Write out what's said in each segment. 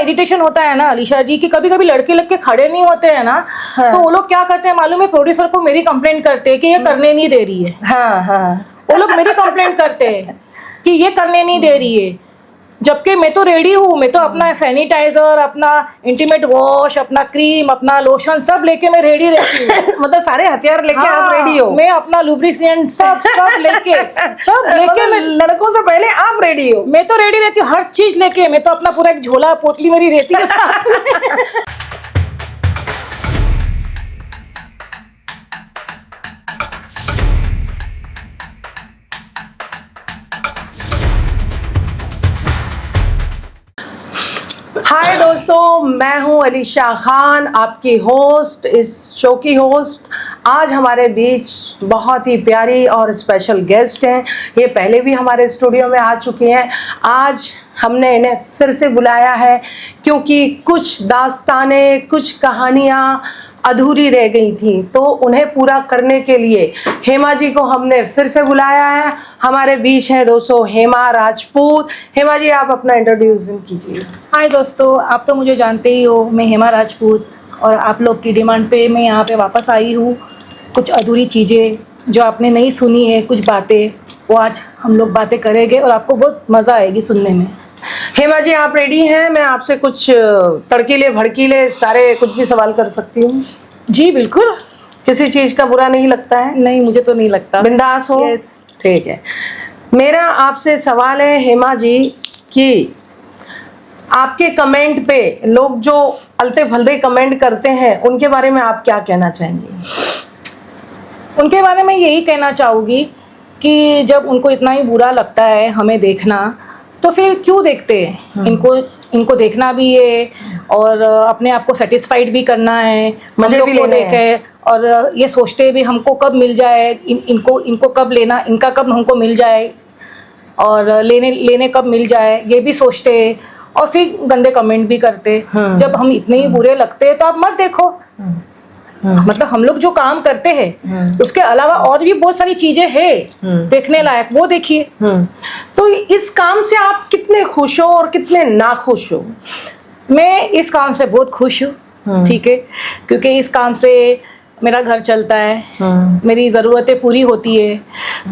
Irritation होता है ना अलीशा जी कि कभी कभी लड़के लग के खड़े नहीं होते हैं ना, हाँ। तो वो लोग क्या करते हैं मालूम है, प्रोड्यूसर को मेरी कंप्लेंट करते हैं कि ये करने नहीं दे रही है। हाँ हाँ। वो लोग मेरी कंप्लेंट करते हैं कि ये करने नहीं दे रही है, जबकि मैं तो रेडी हूँ। मैं तो अपना सैनिटाइजर, अपना इंटीमेट वॉश, अपना क्रीम, अपना लोशन सब लेके मैं रेडी रहती हूँ। मतलब सारे हथियार लेके आप रेडी हो? मैं अपना लुब्रिसेंट सब लेके मैं लड़कों से पहले आप रेडी हो? मैं तो रेडी रहती हूँ, हर चीज लेके। मैं तो अपना पूरा एक झोला पोटली मेरी रहती है साथ में। हाय दोस्तों, मैं हूं अलीशा खान, आपकी होस्ट, इस शो की होस्ट। आज हमारे बीच बहुत ही प्यारी और स्पेशल गेस्ट हैं। ये पहले भी हमारे स्टूडियो में आ चुकी हैं। आज हमने इन्हें फिर से बुलाया है क्योंकि कुछ दास्तानें, कुछ कहानियाँ अधूरी रह गई थी, तो उन्हें पूरा करने के लिए हेमा जी को हमने फिर से बुलाया है। हमारे बीच है दोस्तों हेमा राजपूत। हेमा जी, आप अपना इंट्रोड्यूस कीजिए। हाय दोस्तों, आप तो मुझे जानते ही हो, मैं हेमा राजपूत, और आप लोग की डिमांड पे मैं यहाँ पे वापस आई हूँ। कुछ अधूरी चीज़ें जो आपने नहीं सुनी है, कुछ बातें, वो आज हम लोग बातें करेंगे और आपको बहुत मज़ा आएगी सुनने में। हेमा जी, आप रेडी हैं? मैं आपसे कुछ तड़कीले भड़कीले सारे कुछ भी सवाल कर सकती हूँ? जी बिल्कुल। किसी चीज़ का बुरा नहीं लगता है? नहीं, मुझे तो नहीं लगता। बिंदास हो? यस। ठीक है। मेरा आपसे सवाल है हेमा जी कि आपके कमेंट पे लोग जो अलते फलते कमेंट करते हैं, उनके बारे में आप क्या कहना चाहेंगे? उनके बारे में यही कहना चाहूँगी कि जब उनको इतना ही बुरा लगता है हमें देखना, तो फिर क्यों देखते हैं? इनको देखना भी है और अपने आप को सेटिस्फाइड भी करना है, मजे भी लेने देखे हैं। और ये सोचते भी हमको कब मिल जाए, इनको कब लेना, इनका कब हमको मिल जाए, और लेने कब मिल जाए, ये भी सोचते हैं। और फिर गंदे कमेंट भी करते। जब हम इतने ही बुरे लगते हैं तो आप मत देखो। मतलब हम लोग जो काम करते हैं उसके अलावा और भी बहुत सारी चीजें हैं देखने लायक, वो देखिए। तो इस काम से आप कितने खुश हो और कितने नाखुश हो? मैं इस काम से बहुत खुश हूँ, ठीक है, क्योंकि इस काम से मेरा घर चलता है, मेरी ज़रूरतें पूरी होती है,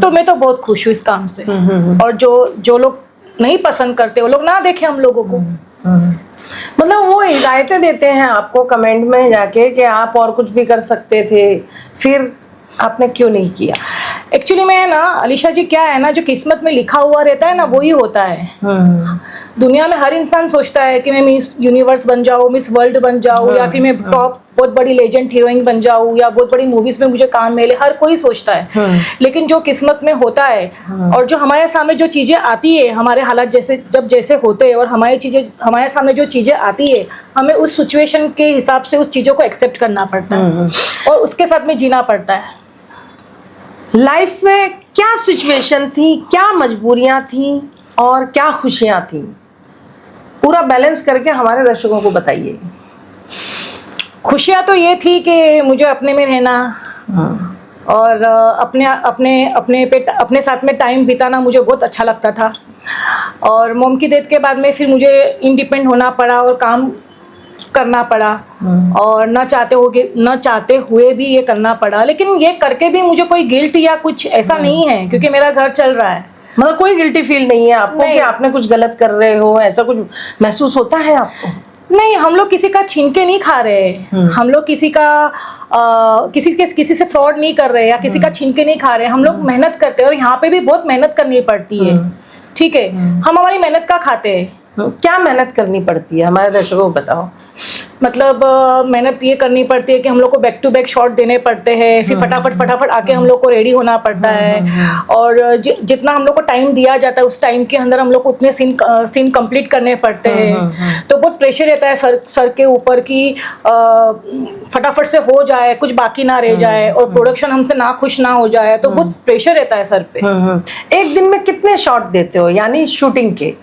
तो मैं तो बहुत खुश हूँ इस काम से। और जो लोग नहीं पसंद करते वो लोग ना देखें हम लोगों को। मतलब वो हिदायतें देते हैं आपको कमेंट में जाके कि आप और कुछ भी कर सकते थे, फिर आपने क्यों नहीं किया? एक्चुअली में है ना अलीशा जी, क्या है ना, जो किस्मत में लिखा हुआ रहता है ना वही होता है। दुनिया में हर इंसान सोचता है कि मैं मिस यूनिवर्स बन जाऊँ, मिस वर्ल्ड बन जाऊँ, या फिर मैं टॉप बहुत बड़ी लेजेंड हीरोइन बन जाऊँ, या बहुत बड़ी मूवीज में मुझे काम मिले। हर कोई सोचता है। लेकिन जो किस्मत में होता है और जो हमारे सामने जो चीज़ें आती है, हमारे हालात जैसे होते हैं और हमारे सामने जो चीज़ें आती है, हमें उस सिचुएशन के हिसाब से उस चीज़ों को एक्सेप्ट करना पड़ता है और उसके साथ में जीना पड़ता है। लाइफ में क्या सिचुएशन थी, क्या मजबूरियां थी और क्या खुशियां थी? पूरा बैलेंस करके हमारे दर्शकों को बताइए। खुशियाँ तो ये थी कि मुझे अपने में रहना और अपने साथ में टाइम बिताना मुझे बहुत अच्छा लगता था। और मॉम की डेथ के बाद में फिर मुझे इंडिपेंडेंट होना पड़ा और काम करना पड़ा, और न चाहते हुए भी ये करना पड़ा। लेकिन ये करके भी मुझे कोई गिल्ट या कुछ ऐसा नहीं है, क्योंकि मेरा घर चल रहा है। मतलब कोई गिल्टी फील नहीं है आपको कि आपने कुछ गलत कर रहे हो, ऐसा कुछ महसूस होता है आपको? नहीं, हम लोग किसी का छीन के नहीं खा रहे। हम लोग किसी से फ्रॉड नहीं कर रहे या किसी का छीन के नहीं खा रहे। हम लोग मेहनत करते हैं और यहाँ पे भी बहुत मेहनत करनी पड़ती है, ठीक है। हम हमारी मेहनत का खाते हैं। क्या मेहनत करनी पड़ती है, हमारे दर्शकों को बताओ। मतलब मेहनत ये करनी पड़ती है कि हम लोग को बैक टू बैक शॉट देने पड़ते हैं, फिर फटाफट आके हम लोग को रेडी होना पड़ता है। और जितना हम लोग को टाइम दिया जाता है उस टाइम के अंदर हम लोग को उतने सीन कंप्लीट करने पड़ते हैं। तो बहुत प्रेशर रहता है सर के ऊपर कि फटाफट से हो जाए, कुछ बाकी ना रह जाए और प्रोडक्शन हमसे ना खुश ना हो जाए, तो बहुत प्रेशर रहता है सर पे। एक दिन में कितने शॉट देते हो, यानी शूटिंग के?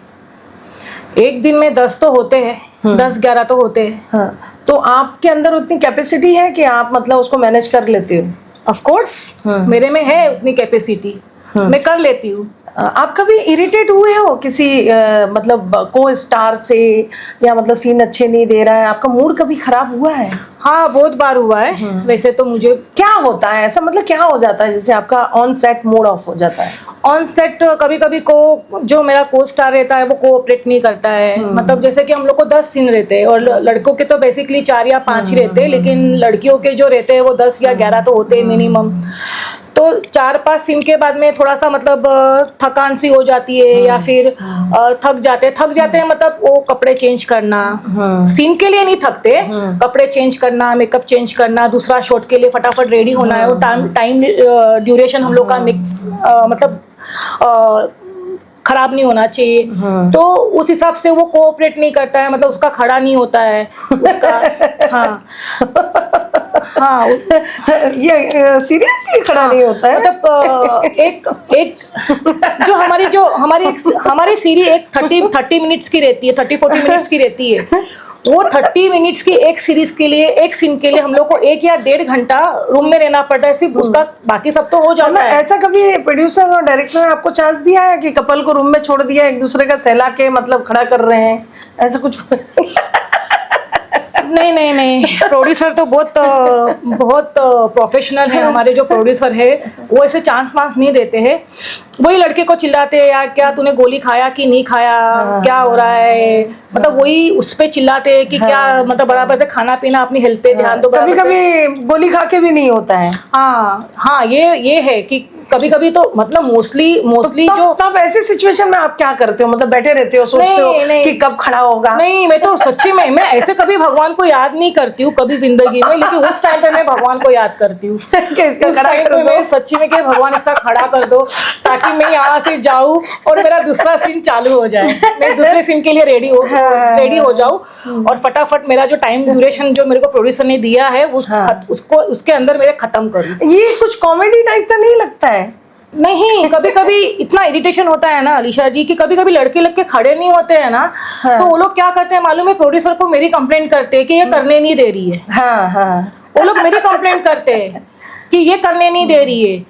एक दिन में 10 तो होते हैं, 10-11 तो होते हैं। हाँ, तो आपके अंदर उतनी कैपेसिटी है कि आप मतलब उसको मैनेज कर लेते हो? ऑफ कोर्स मेरे में है उतनी कैपेसिटी, मैं कर लेती हूँ। आप कभी इरिटेट हुए हो किसी मतलब को स्टार से, या मतलब सीन अच्छे नहीं दे रहा है, आपका मूड कभी खराब हुआ है? हाँ, बहुत बार हुआ है। वैसे तो मुझे क्या होता है ऐसा, मतलब क्या हो जाता है जैसे आपका ऑन सेट मूड ऑफ हो जाता है? ऑन सेट कभी कभी जो मेरा को स्टार रहता है वो कोऑपरेट नहीं करता है। मतलब जैसे कि हम लोग को 10 सीन रहते हैं और लड़कों के तो बेसिकली 4 या 5 ही रहते हैं, लेकिन लड़कियों के जो रहते हैं वो 10 या 11 तो होते हैं मिनिमम। तो 4-5 सीन के बाद में थोड़ा सा मतलब थकान सी हो जाती है, या फिर थक जाते हैं मतलब वो कपड़े चेंज करना, सीन के लिए नहीं थकते, कपड़े चेंज करना, मेकअप चेंज करना, दूसरा शॉट के लिए फटाफट रेडी होना है, और टाइम ड्यूरेशन हम लोग का मिक्स मतलब खराब नहीं होना चाहिए। तो उस हिसाब से वो कोऑपरेट नहीं करता है, मतलब उसका खड़ा नहीं होता है उसका। हाँ हाँ, ये सीरियसली खड़ा नहीं होता है? मतलब एक जो हमारी सीरीज एक 30 मिनट्स की रहती है, 30-40 मिनट्स की रहती है। वो 30 मिनट्स की एक सीरीज के लिए, एक सीन के लिए हम लोग को 1 या 1.5 घंटा रूम में रहना पड़ता है सिर्फ उसका, बाकी सब तो हो जाता है। ऐसा कभी प्रोड्यूसर और डायरेक्टर ने आपको चांस दिया है कि कपल को रूम में छोड़ दिया, एक दूसरे का सहला के मतलब खड़ा कर रहे हैं, ऐसा कुछ? नहीं, प्रोड्यूसर तो बहुत प्रोफेशनल है। हमारे जो प्रोड्यूसर है वो ऐसे चांस वांस नहीं देते हैं। वही लड़के को चिल्लाते हैं, यार क्या तूने गोली खाया कि नहीं खाया, क्या हो रहा है, मतलब वही उस पे चिल्लाते हैं कि क्या मतलब बराबर से खाना पीना, अपनी हेल्थ पे ध्यान दो। कभी कभी गोली खा के भी नहीं होता है। हाँ, ये है कि कभी कभी तो मतलब मोस्टली जो तब ऐसी सिचुएशन में आप क्या करते हो? मतलब बैठे रहते हो, सोचते हो कि कब खड़ा होगा? नहीं, मैं तो सच्ची में मैं ऐसे कभी भगवान को याद नहीं करती हूँ कभी जिंदगी में, लेकिन उस टाइम पे मैं भगवान को याद करती हूँ कि इसका खड़ा कर दो। मैं सच्ची में कि भगवान इसका खड़ा कर दो, ताकि मैं यहाँ से जाऊँ और मेरा दूसरा सीन चालू हो जाए, मैं दूसरे सीन के लिए रेडी हो जाऊँ, और फटाफट मेरा जो टाइम ड्यूरेशन जो मेरे को प्रोड्यूसर ने दिया है उसको उसके अंदर मेरे खत्म करूँ। ये कुछ कॉमेडी टाइप का नहीं लगता है? नहीं, कभी कभी इतना इरिटेशन होता है ना अलीशा जी कि कभी कभी लड़के लग के खड़े नहीं होते हैं ना। तो वो लोग क्या करते हैं मालूम है, प्रोड्यूसर को मेरी कंप्लेंट करते हैं कि ये करने नहीं दे रही है। वो लोग मेरी कंप्लेंट करते हैं कि ये करने नहीं दे रही है,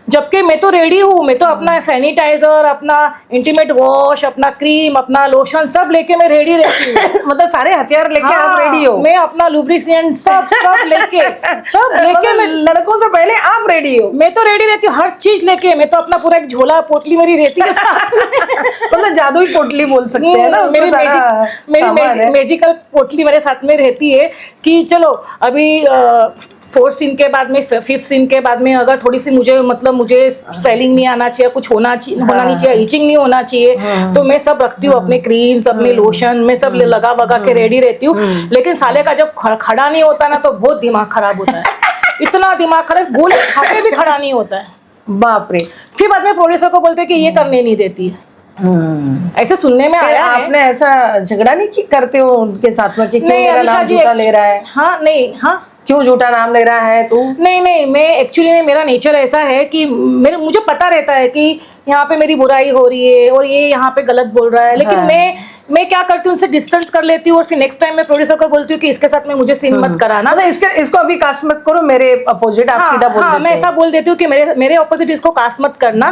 जबकि मैं तो रेडी हूँ। मैं तो अपना सैनिटाइजर, अपना इंटीमेट वॉश, अपना क्रीम, अपना लोशन सब लेके मैं रेडी रहती हूँ। मतलब सारे हथियार लेके आप रेडी हो? मैं अपना लुब्रिसेंट सब लेके मैं लड़कों से पहले आप रेडी हो? मैं तो रेडी रहती हूँ हर चीज लेके। मैं तो अपना पूरा एक झोला पोटली मेरी रहती है साथ में। मतलब जादुई पोटली बोल सकते हैं ना, मेरी मैजिकल पोटली मेरे साथ में रहती है कि चलो अभी 4th सीन के बाद में 5th सीन के बाद में अगर थोड़ी सी मुझे सेलिंग नहीं आना चाहिए, कुछ होना नहीं चाहिए, ईचिंग नहीं होना चाहिए, तो मैं सब रखती हूँ, अपने क्रीम्स, अपने लोशन, मैं सब लगा वगा के रेडी रहती हूँ। लेकिन साले का जब खड़ा नहीं होता ना तो बहुत दिमाग खराब होता है। इतना दिमाग खराब, गोली खा के भी खड़ा नहीं होता है। बाप रे। फिर बाद में प्रोड्यूसर को बोलते कि ये करने नहीं देती है। ऐसे सुनने में आया है। आपने ऐसा झगड़ा नहीं करते हो उनके साथ में कि क्यों मेरा नाम झूठा ले रहा है? हाँ, क्यों झूठा नाम ले रहा है तू? नहीं, मैं एक्चुअली में मेरा नेचर ऐसा है कि मुझे पता रहता है कि यहाँ पे मेरी बुराई हो रही है और ये यहाँ पे गलत बोल रहा है, लेकिन मैं क्या करती हूँ, उनसे डिस्टेंस कर लेती हूँ और फिर नेक्स्ट टाइम मैं प्रोड्यूसर को बोलती हूँ कि इसके साथ में मुझे सीन मत कराना, मतलब इसको अभी कास्ट मत करो, मेरे अपोजिट आप सीधा बोल देते हो। मैं ऐसा बोल देती हूँ कि मेरे ऑपोजिट इसको कास्ट मत करना।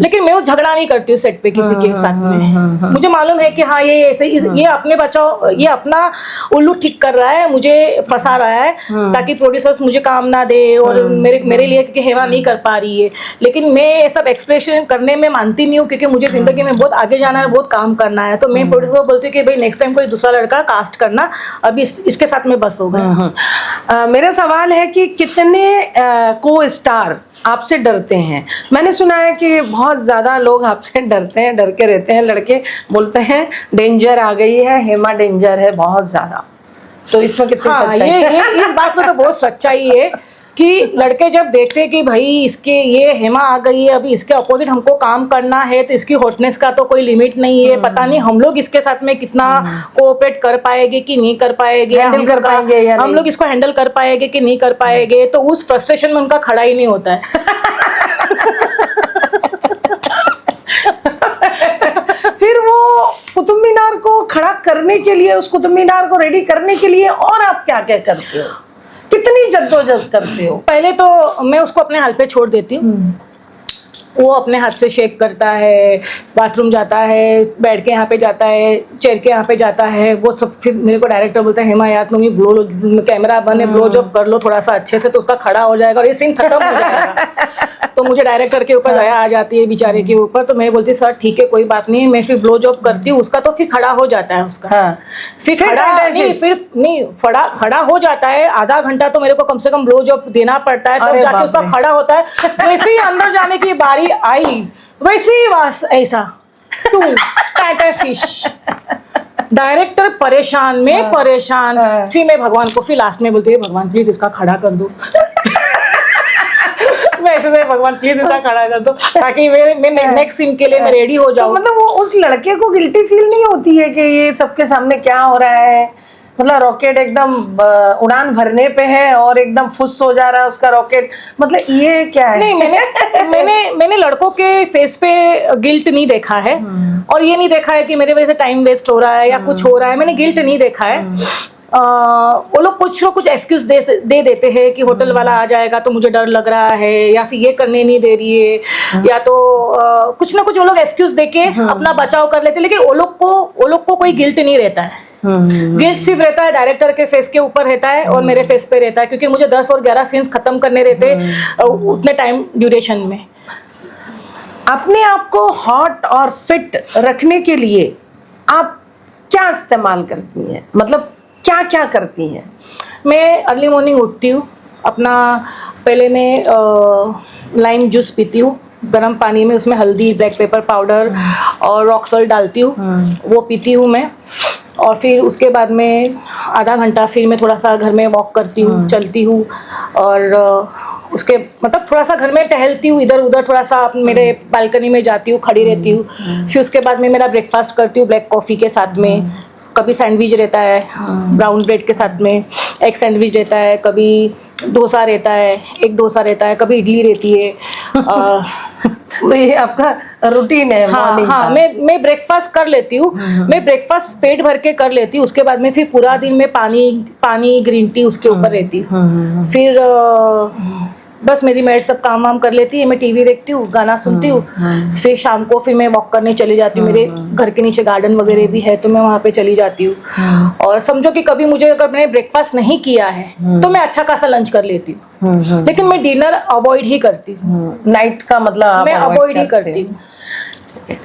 लेकिन मैं वो झगड़ा नहीं करती हूँ सेट पे किसी के साथ में। मुझे मालूम है कि हाँ ये ऐसे ये अपने बचाओ, ये अपना उल्लू ठीक कर रहा है, मुझे फंसा रहा है ताकि प्रोड्यूसर्स मुझे काम ना दे और मेरे लिए क्योंकि हेमा नहीं कर पा रही है। लेकिन मैं ये सब एक्सप्रेशन करने में मानती नहीं हूँ, क्योंकि मुझे जिंदगी में बहुत आगे जाना है, बहुत काम करना है। तो मैं प्रोड्यूसर को बोलती हूँ कि भाई नेक्स्ट टाइम कोई दूसरा लड़का कास्ट करना, अभी इसके साथ में बस हो गया। मेरा सवाल है कि कितने को स्टार आपसे डरते हैं? मैंने सुना है कि बहुत ज्यादा लोग आपसे डरते हैं, डर के रहते हैं, लड़के बोलते हैं डेंजर आ गई है, हेमा डेंजर है बहुत ज्यादा। तो इसमें कितनी सच्चाई है? इस बात में तो बहुत सच्चाई है कि लड़के जब देखते हैं कि भाई ये हेमा आ गई है, अभी इसके अपोजिट हमको काम करना है, तो इसकी हॉटनेस का तो कोई लिमिट नहीं है, पता नहीं हम लोग इसके साथ में कितना कोऑपरेट कर पाएंगे कि नहीं कर पाएंगे, हम लोग इसको हैंडल कर पाएंगे कि नहीं कर पाएंगे। तो उस फ्रस्ट्रेशन में उनका खड़ा ही नहीं होता है। फिर वो कुतुब मीनार को खड़ा करने के लिए, उस कुतुब मीनार को रेडी करने के लिए और आप क्या क्या करते हो? कितनी जद्दोजहद करते हो? पहले तो मैं उसको अपने हाल पे छोड़ देती हूँ। वो अपने हाथ से शेक करता है, बाथरूम जाता है, बैठ के यहाँ पे जाता है, चेयर के यहाँ पे जाता है, वो सब। फिर मेरे को डायरेक्टर बोलता है हेमा यार तुम ब्लो, कैमरा बंद है, ब्लो जॉब कर लो थोड़ा सा अच्छे से, तो उसका खड़ा हो जाएगा और ये सीन खत्म हो जाएगा। तो मुझे डायरेक्टर के ऊपर दया आ जाती है बेचारे के ऊपर, तो मैं बोलती सर ठीक है कोई बात नहीं, मैं फिर ब्लो जॉब करती हूँ उसका, तो फिर खड़ा हो जाता है उसका। फिर खड़ा हो जाता है, आधा घंटा तो मेरे को कम से कम ब्लो जॉब देना पड़ता है, तब जाके उसका खड़ा होता है। जैसे ही अंदर जाने की बारी आई वैसे ही बस ऐसा फिश। डायरेक्टर परेशान, मैं परेशान। फिर मैं भगवान को फिर लास्ट में बोलती है भगवान प्लीज इसका खड़ा कर दो। मैं ऐसे भगवान प्लीज इसका खड़ा कर दो ताकि मैं नेक्स्ट सीन के लिए मैं रेडी हो जाऊं। तो मतलब वो उस लड़के को गिल्टी फील नहीं होती है कि ये सबके सामने क्या हो रहा है? मतलब रॉकेट एकदम उड़ान भरने पे है और एकदम फुस हो जा रहा है उसका रॉकेट, मतलब ये क्या है? नहीं, मैंने लड़कों के फेस पे गिल्ट नहीं देखा है, और ये नहीं देखा है कि मेरे वजह से टाइम वेस्ट हो रहा है या कुछ हो रहा है, मैंने गिल्ट नहीं देखा है। वो लोग कुछ एक्सक्यूज दे देते हैं कि होटल वाला आ जाएगा तो मुझे डर लग रहा है, या फिर ये करने नहीं दे रही है, या तो कुछ ना कुछ वो लोग एक्सक्यूज देके अपना बचाव कर लेते हैं। लेकिन वो लोग को कोई गिल्ट नहीं रहता है। गिल्ट सिर्फ रहता है डायरेक्टर के फेस के ऊपर रहता है और मेरे फेस पे रहता है, क्योंकि मुझे 10 और 11 सीन्स खत्म करने रहते उतने टाइम ड्यूरेशन में। अपने आप को हॉट और फिट रखने के लिए आप क्या इस्तेमाल करती हैं? मतलब क्या क्या करती हैं? मैं अर्ली मॉर्निंग उठती हूँ, अपना पहले मैं लाइम जूस पीती हूँ गर्म पानी में, उसमें हल्दी, ब्लैक पेपर पाउडर और रॉक सॉल्ट डालती हूँ, वो पीती हूँ मैं। और फिर उसके बाद में आधा घंटा फिर मैं थोड़ा सा घर में वॉक करती हूँ, चलती हूँ, और उसके मतलब थोड़ा सा घर में टहलती हूँ, इधर उधर थोड़ा सा मेरे बालकनी में जाती हूँ, खड़ी रहती हूँ। फिर उसके बाद में मेरा ब्रेकफास्ट करती हूँ ब्लैक कॉफ़ी के साथ में। कभी सैंडविच रहता है ब्राउन ब्रेड के साथ में, एग सैंडविच रहता है, कभी डोसा रहता है, एक डोसा रहता है, कभी इडली रहती है। तो ये आपका रूटीन है मॉर्निंग का? मैं ब्रेकफास्ट कर लेती हूँ। मैं ब्रेकफास्ट पेट भर के कर लेती हूँ, उसके बाद में फिर पूरा दिन में पानी ग्रीन टी उसके ऊपर रहती हूँ। फिर बस मेरी मेड सब काम वाम कर लेती है, मैं टीवी देखती हूँ, गाना सुनती हूँ। फिर शाम को फिर मैं वॉक करने चली जाती हूँ, मेरे घर के नीचे गार्डन वगैरह भी है तो मैं वहाँ पे चली जाती हूँ। और समझो कि कभी मुझे अगर मैंने ब्रेकफास्ट नहीं किया है तो मैं अच्छा खासा लंच कर लेती हूँ, लेकिन मैं डिनर अवॉइड ही करती हूँ। नाइट का मतलब मैं अवॉइड ही करती हूँ।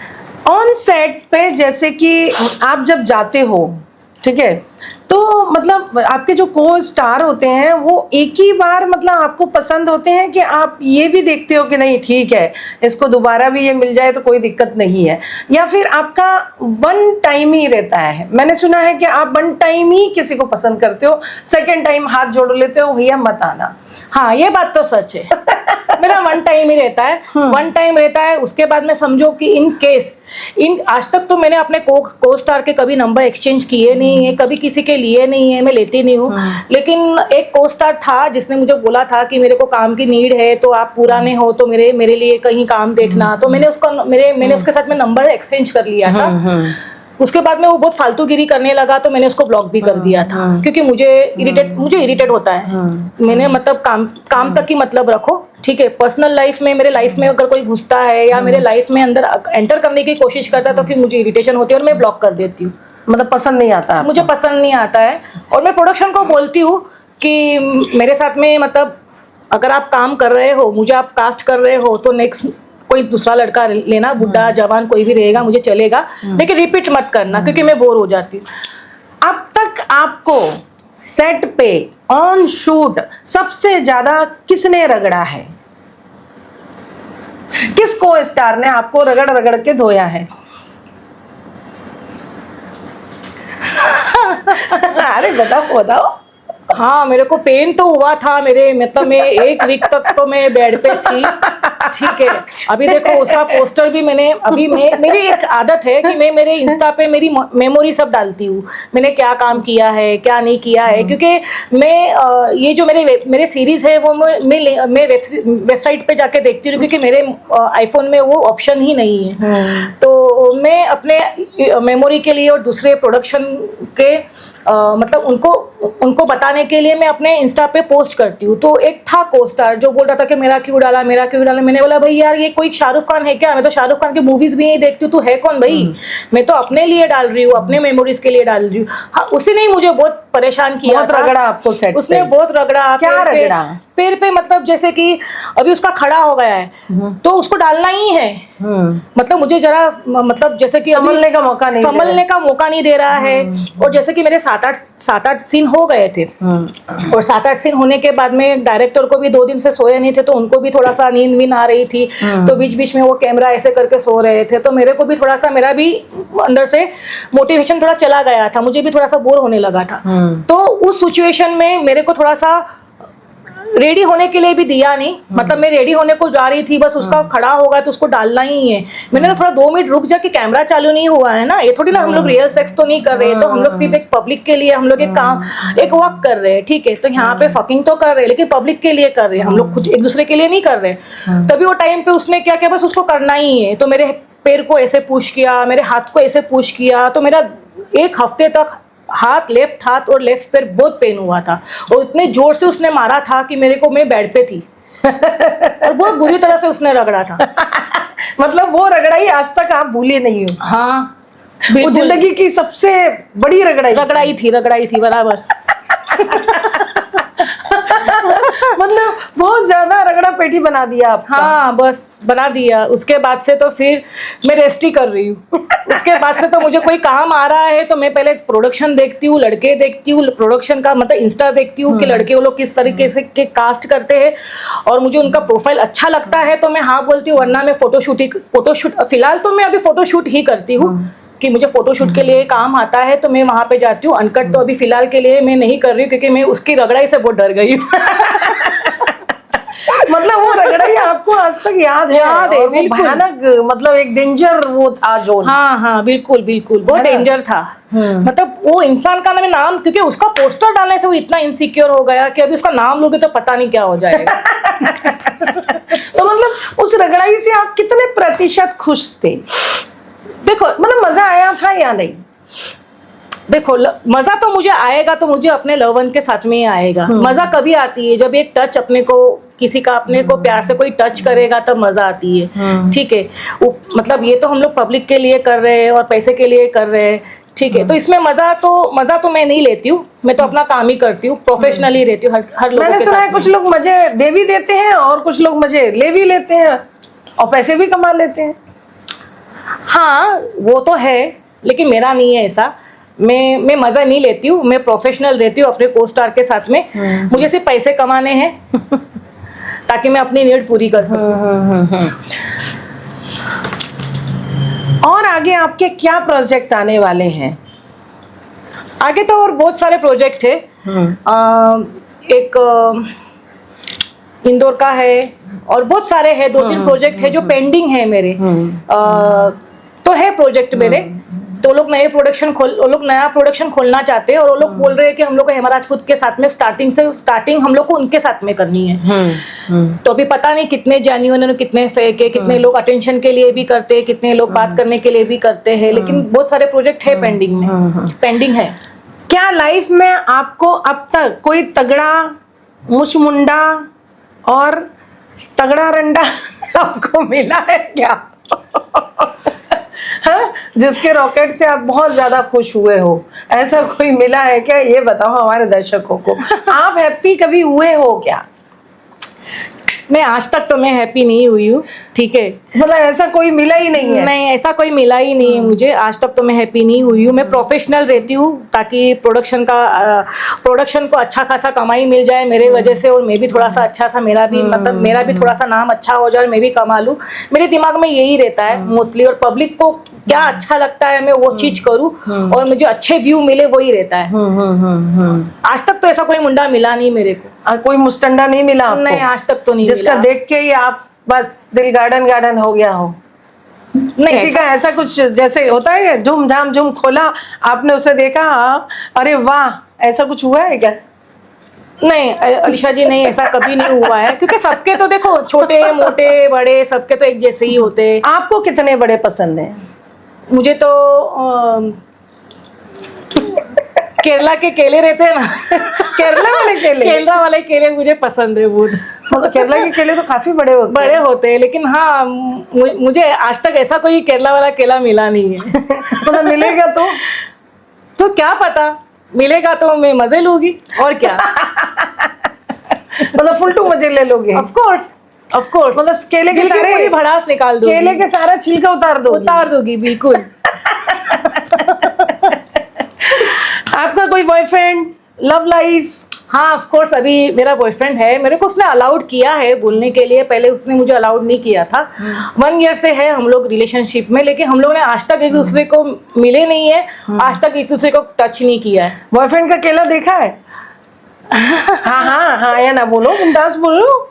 ऑन सेट पे जैसे कि आप जब जाते हो, ठीक है, तो मतलब आपके जो को स्टार होते हैं वो एक ही बार मतलब आपको पसंद होते हैं कि आप ये भी देखते हो कि नहीं ठीक है इसको दोबारा भी ये मिल जाए तो कोई दिक्कत नहीं है, या फिर आपका वन टाइम ही रहता है? मैंने सुना है कि आप वन टाइम ही किसी को पसंद करते हो, सेकंड टाइम हाथ जोड़ लेते हो भैया मत आना। हाँ ये बात तो सच है। मेरा वन टाइम ही रहता है, वन टाइम रहता है। उसके बाद में समझो कि इन केस आज तक तो मैंने अपने को स्टार के कभी नंबर एक्सचेंज किए नहीं है, कभी किसी के लिए नहीं है, मैं लेती नहीं हूँ। लेकिन एक को स्टार था जिसने मुझे बोला था कि मेरे को काम की नीड है तो आप पुराने हो तो मेरे लिए कहीं काम देखना, तो मैंने उसके साथ में नंबर एक्सचेंज कर लिया था। उसके बाद में वो बहुत फालतूगिरी करने लगा तो मैंने उसको ब्लॉक भी कर दिया था, क्योंकि मुझे इरिटेट होता है। मैंने मतलब काम तक ही मतलब रखो, ठीक है। पर्सनल लाइफ में, मेरे लाइफ में अगर कोई घुसता है या मेरे लाइफ में अंदर एंटर करने की कोशिश करता है तो फिर मुझे इरिटेशन होती है और मैं ब्लॉक कर देती हूँ। मतलब पसंद नहीं आता? मुझे पसंद नहीं आता है। और मैं प्रोडक्शन को बोलती हूँ कि मेरे साथ में मतलब अगर आप काम कर रहे हो, मुझे आप कास्ट कर रहे हो तो नेक्स्ट कोई दूसरा लड़का लेना, बुढ़ा जवान कोई भी रहेगा मुझे चलेगा, लेकिन रिपीट मत करना क्योंकि मैं बोर हो जाती हूँ। अब तक आपको सेट पे ऑन शूट सबसे ज्यादा किसने रगड़ा है? किस को स्टार ने आपको रगड़ रगड़ के धोया है? अरे बताओ। हाँ मेरे को पेन तो हुआ था, मतलब मैं 1 वीक तक तो मैं बेड पे थी, ठीक है। अभी देखो उसका पोस्टर भी मेरी एक आदत है कि मैं मेरे इंस्टा पे मेरी मेमोरी सब डालती हूँ, मैंने क्या काम किया है क्या नहीं किया है, क्योंकि मैं ये जो मेरे सीरीज है वो मैं वेबसाइट पे जाके देखती हूँ, क्योंकि मेरे आईफोन में वो ऑप्शन ही नहीं है। तो मैं अपने मेमोरी के लिए और दूसरे प्रोडक्शन के मतलब उनको बताने के लिए मैं अपने इंस्टा पे पोस्ट करती हूँ। तो एक था कोस्टार जो बोल रहा था कि मेरा क्यों डाला, मेरा क्यों डाला। मैंने बोला भाई यार ये कोई शाहरुख खान है क्या, मैं तो शाहरुख खान की मूवीज भी नहीं देखती हूँ, तू है कौन भाई। मैं तो अपने लिए डाल रही हूँ, अपने मेमोरीज के लिए डाल रही हूँ। हाँ, उसी ने मुझे बहुत परेशान किया बहुत था। रगड़ा आपको सेट उसने पे। बहुत रगड़ा। क्या रगड़ा? पैर पे मतलब जैसे कि अभी उसका खड़ा हो गया है तो उसको डालना ही है। मतलब मुझे जरा मतलब जैसे कि संभलने का मौका नहीं दे रहा है। और जैसे कि मेरे 7-8 सीन हो गए थे और 7-8 सीन होने के बाद में डायरेक्टर को भी 2 दिन से सोए नहीं थे, तो उनको भी थोड़ा सा नींद वीन आ रही थी। तो बीच बीच में वो कैमरा ऐसे करके सो रहे थे, तो मेरे को भी थोड़ा सा, मेरा भी अंदर से मोटिवेशन थोड़ा चला गया था, मुझे भी थोड़ा सा बोर होने लगा था। तो उस सिचुएशन में मेरे को थोड़ा सा रेडी होने के लिए भी दिया नहीं। मतलब मैं रेडी होने को जा रही थी, बस उसका खड़ा होगा तो उसको डालना ही है। मैंने कहा थोड़ा 2 मिनट रुक जा, कि कैमरा चालू नहीं हुआ है ना, ये थोड़ी ना हम लोग रियल सेक्स तो नहीं कर रहे हैं, तो हम लोग सिर्फ एक पब्लिक के लिए हम लोग एक काम, एक वर्क कर रहे हैं, ठीक है। तो यहाँ पे फकिंग तो कर रहे हैं लेकिन पब्लिक के लिए कर रहे हैं, हम लोग खुद एक दूसरे के लिए नहीं कर रहे। तभी वो टाइम पे उसने क्या किया, बस उसको करना ही है। तो मेरे पैर को ऐसे पुश किया, मेरे हाथ को ऐसे पुश किया, तो मेरा 1 हफ्ते तक लेफ्ट हाथ और लेफ्ट पैर बहुत पेन हुआ था। और इतने जोर से उसने मारा था कि मेरे को, मैं बेड पे थी और बहुत बुरी तरह से उसने रगड़ा था। मतलब वो रगड़ाई आज तक आप भूले नहीं हो? हाँ, वो जिंदगी की सबसे बड़ी रगड़ाई थी बराबर। मतलब बहुत ज्यादा रगड़ा पेटी बना दिया आपका। हाँ, बस बना दिया। उसके बाद से तो फिर मैं रेस्ट ही कर रही हूँ। उसके बाद से तो मुझे कोई काम आ रहा है तो मैं पहले प्रोडक्शन देखती हूँ, लड़के देखती हूँ, प्रोडक्शन का मतलब इंस्टा देखती हूँ कि लड़के वो लोग किस तरीके से के कास्ट करते हैं, और मुझे उनका प्रोफाइल अच्छा लगता है तो मैं हाँ बोलती हूँ, वरना मैं फोटोशूट फिलहाल तो मैं अभी फोटोशूट ही करती हूँ कि मुझे फोटोशूट के लिए काम आता है तो मैं वहां पे जाती हूँ। अनकट तो अभी फिलहाल के लिए मैं नहीं कर रही हूँ क्योंकि मैं उसकी रगड़ाई से बहुत डर गई हूँ। मतलब वो रगड़ाई आपको आज तक याद है? और वो भयानक, मतलब एक डेंजर वो था जो। हाँ, बिल्कुल बहुत डेंजर था। मतलब वो इंसान का नाम, क्योंकि उसका पोस्टर डालने से वो इतना इनसिक्योर हो गया कि अभी उसका नाम लोगे तो पता नहीं क्या हो जाएगा। तो मतलब उस रगड़ाई से आप कितने प्रतिशत खुश थे? देखो, मतलब मजा आया था या नहीं? देखो, मजा तो मुझे आएगा तो मुझे अपने लव वन के साथ में ही आएगा। मजा कभी आती है जब एक टच अपने को, किसी का अपने को प्यार से कोई टच करेगा तब मजा आती है, ठीक है। मतलब ये तो हम लोग पब्लिक के लिए कर रहे हैं और पैसे के लिए कर रहे हैं, ठीक है। तो इसमें मजा तो मैं नहीं लेती हूँ, मैं तो अपना काम ही करती हूँ, प्रोफेशनली रहती हूँ हर लोगों के साथ। मैंने सुना है कुछ लोग मजे दे भी देते हैं और कुछ लोग मजे ले भी लेते हैं और पैसे भी कमा लेते हैं। हाँ, वो तो है, लेकिन मेरा नहीं है ऐसा। मैं मजा नहीं लेती हूँ, मैं प्रोफेशनल रहती हूँ अपने को स्टार के साथ में। मुझे सिर्फ पैसे कमाने हैं ताकि मैं अपनी नीड पूरी कर सकूं। और आगे आपके क्या प्रोजेक्ट आने वाले हैं? आगे तो और बहुत सारे प्रोजेक्ट है। एक इंदौर का है और बहुत सारे हैं, 2-3 प्रोजेक्ट है जो पेंडिंग है मेरे। तो है प्रोजेक्ट मेरे, तो लोग नया प्रोडक्शन खोलना चाहते हैं और वो लोग बोल रहे हैं कि हम लोग को हेमा राजपूत के साथ में स्टार्टिंग हम लोग को उनके साथ में करनी है। तो अभी पता नहीं कितने जेन्युइन है, कितने फेक है, कितने लोग अटेंशन के लिए भी करते हैं, कितने लोग बात करने के लिए भी करते हैं, लेकिन बहुत सारे प्रोजेक्ट है पेंडिंग है। क्या लाइफ में आपको अब तक कोई तगड़ा, मुंडा और तगड़ा रंडा आपको मिला है क्या? हाँ? जिसके रॉकेट से आप बहुत ज्यादा खुश हुए हो, ऐसा कोई मिला है क्या? ये बताओ हमारे दर्शकों को। आप हैप्पी कभी हुए हो क्या? मैं आज तक तो मैं हैप्पी नहीं हुई हूँ, ठीक है। मतलब ऐसा कोई मिला ही नहीं है? नहीं, ऐसा कोई मिला ही नहीं है मुझे आज तक, तो मैं हैप्पी नहीं हुई हूँ। मैं प्रोफेशनल रहती हूँ ताकि प्रोडक्शन को अच्छा खासा कमाई मिल जाए मेरे वजह से, और मैं भी थोड़ा सा अच्छा सा, मेरा भी थोड़ा सा नाम अच्छा हो जाए, मैं भी कमा लूँ। मेरे दिमाग में यही रहता है मोस्टली, और पब्लिक को क्या अच्छा लगता है मैं वो चीज करूँ और मुझे अच्छे व्यू मिले, वही रहता है। आज तक तो ऐसा कोई मुंडा मिला नहीं मेरे को। कोई मुस्टंडा नहीं मिला आपको? नहीं, आज तक तो नहीं जिसका मिला। देख के ही आप बस दिल गार्डन हो गया हो? नहीं, किसी का ऐसा कुछ जैसे होता है, झूम खोला आपने, उसे देखा, अरे वाह, ऐसा कुछ हुआ है क्या? नहीं अलीशा जी, नहीं, ऐसा कभी नहीं हुआ है, क्योंकि सबके तो देखो, छोटे मोटे बड़े सबके तो एक जैसे ही होते हैं। आपको कितने बड़े पसंद हैं? मुझे तो केरला के केले रहते हैं ना, केरला वाले केले? केरला वाले केले मुझे पसंद है बहुत। मतलब केरला के केले तो काफी बड़े होते बड़े होते हैं, लेकिन हाँ मुझे आज तक ऐसा कोई केरला वाला केला मिला नहीं है। मतलब मिलेगा तो क्या पता, मिलेगा तो मैं मजे लूंगी और क्या। मतलब फुल टू मजे ले लोगे? ऑफ कोर्स मतलब केले के सारे पूरी भड़ास निकाल दूंगी, केले के सारा छिलका उतार दूंगी बिल्कुल। आपका कोई बॉयफ्रेंड, लव लाइफ? हाँ ऑफ कोर्स, अभी मेरा बॉयफ्रेंड है। मेरे को उसने अलाउड किया है बोलने के लिए, पहले उसने मुझे अलाउड नहीं किया था। 1 ईयर से है हम लोग रिलेशनशिप में, लेकिन हम लोग ने आज तक एक दूसरे को मिले नहीं है, आज तक एक दूसरे को टच नहीं किया है। बॉयफ्रेंड का केला देखा है? हाँ या ना बोलो, बिंदास बोलो।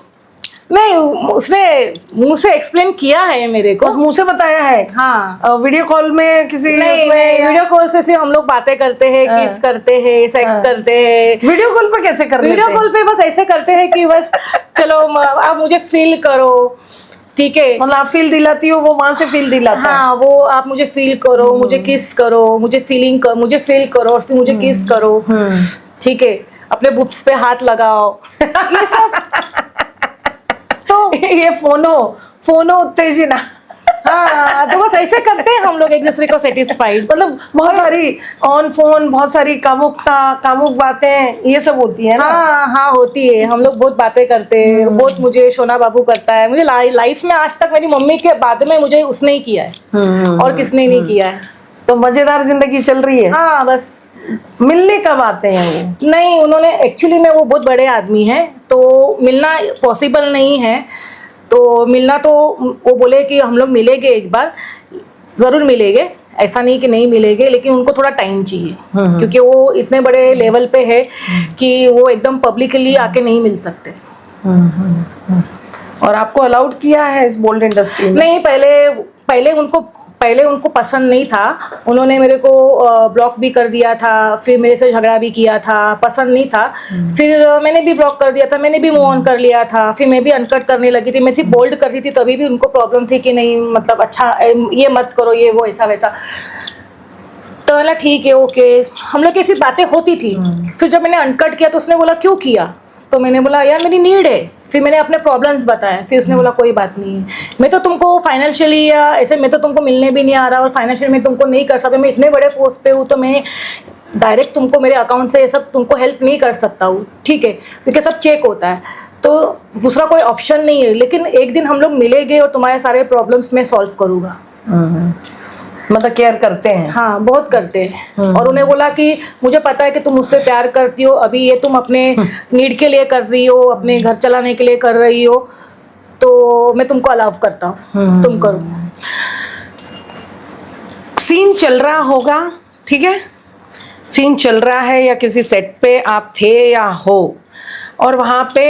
नहीं, उसने मुंह से एक्सप्लेन किया है मेरे को, बस मुंह से बताया है? हाँ। वीडियो कॉल में किसी? नहीं, वीडियो कॉल से सिर्फ हम लोग बातें करते हैं, किस करते हैं, सेक्स करते हैं। वीडियो कॉल पे कैसे कर लेते हैं? वीडियो कॉल पे बस ऐसे करते हैं कि बस चलो आप मुझे फील करो, ठीक है। मतलब आप फील दिलाती हो, वो वहां से फील दिलाता है? हाँ, वो आप मुझे फील करो, मुझे किस करो, मुझे फीलिंग कर, मुझे फील करो और फिर मुझे किस करो, ठीक है। अपने बुक्स पे हाथ लगाओ, ये सब। तो ये फोनो उत्तेजना। हाँ, तो बस ऐसे करते हैं हम लोग एक दूसरे को सेटिस्फाइड। मतलब बहुत सारी ऑन फोन, बहुत सारी कामुक बातें ये सब होती है ना? हाँ होती है। हम लोग बहुत बातें करते हैं, बहुत मुझे सोना बाबू करता है। मुझे लाइफ में आज तक मेरी मम्मी के बाद में मुझे उसने ही किया है और किसने नहीं किया है। तो मजेदार जिंदगी चल रही है। हाँ बस। मिलने कब आते हैं वो? नहीं, उन्होंने एक्चुअली में वो बहुत बड़े आदमी हैं, तो मिलना पॉसिबल नहीं है। तो मिलना तो वो बोले कि हम लोग मिलेंगे, एक बार ज़रूर मिलेंगे, ऐसा नहीं कि नहीं मिलेंगे, लेकिन उनको थोड़ा टाइम चाहिए, क्योंकि वो इतने बड़े लेवल पे है कि वो एकदम पब्लिकली आके नहीं मिल सकते। और आपको अलाउड किया है इस बोल्ड इंडस्ट्री में? नहीं, पहले उनको पसंद नहीं था। उन्होंने मेरे को ब्लॉक भी कर दिया था, फिर मेरे से झगड़ा भी किया था, पसंद नहीं था। फिर मैंने भी ब्लॉक कर दिया था, मैंने भी मूव ऑन कर लिया था। फिर मैं भी अनकट करने लगी थी, मैं थी बोल्ड करती थी, तभी भी उनको प्रॉब्लम थी कि नहीं, मतलब अच्छा ये मत करो, ये वो ऐसा वैसा। तो बोला ठीक है, ओके, हम लोग की ऐसी बातें होती थी। फिर जब मैंने अनकट किया तो उसने बोला क्यों किया, तो मैंने बोला यार मेरी नीड है। फिर मैंने अपने प्रॉब्लम्स बताए, फिर उसने बोला कोई बात नहीं है, मैं तो तुमको फाइनेंशियली या ऐसे मैं तो तुमको मिलने भी नहीं आ रहा, और फाइनेंशियली मैं तुमको नहीं कर सकता, मैं इतने बड़े पोस्ट पे हूँ, तो मैं डायरेक्ट तुमको मेरे अकाउंट से ये सब तुमको हेल्प नहीं कर सकता हूँ, ठीक है, क्योंकि सब चेक होता है, तो दूसरा कोई ऑप्शन नहीं है। लेकिन एक दिन हम लोग मिलेंगे और तुम्हारे सारे प्रॉब्लम्स मैं सॉल्व करूँगा। मतलब केयर करते हैं? हाँ, बहुत करते हैं। और उन्हें बोला कि मुझे पता है कि तुम मुझसे प्यार करती हो, अभी ये तुम अपने नीड के लिए कर रही हो, अपने घर चलाने के लिए कर रही हो, तो मैं तुमको अलाउ करता हूँ, तुम करो। सीन चल रहा होगा, ठीक है, सीन चल रहा है या किसी सेट पे आप थे या हो, और वहाँ पे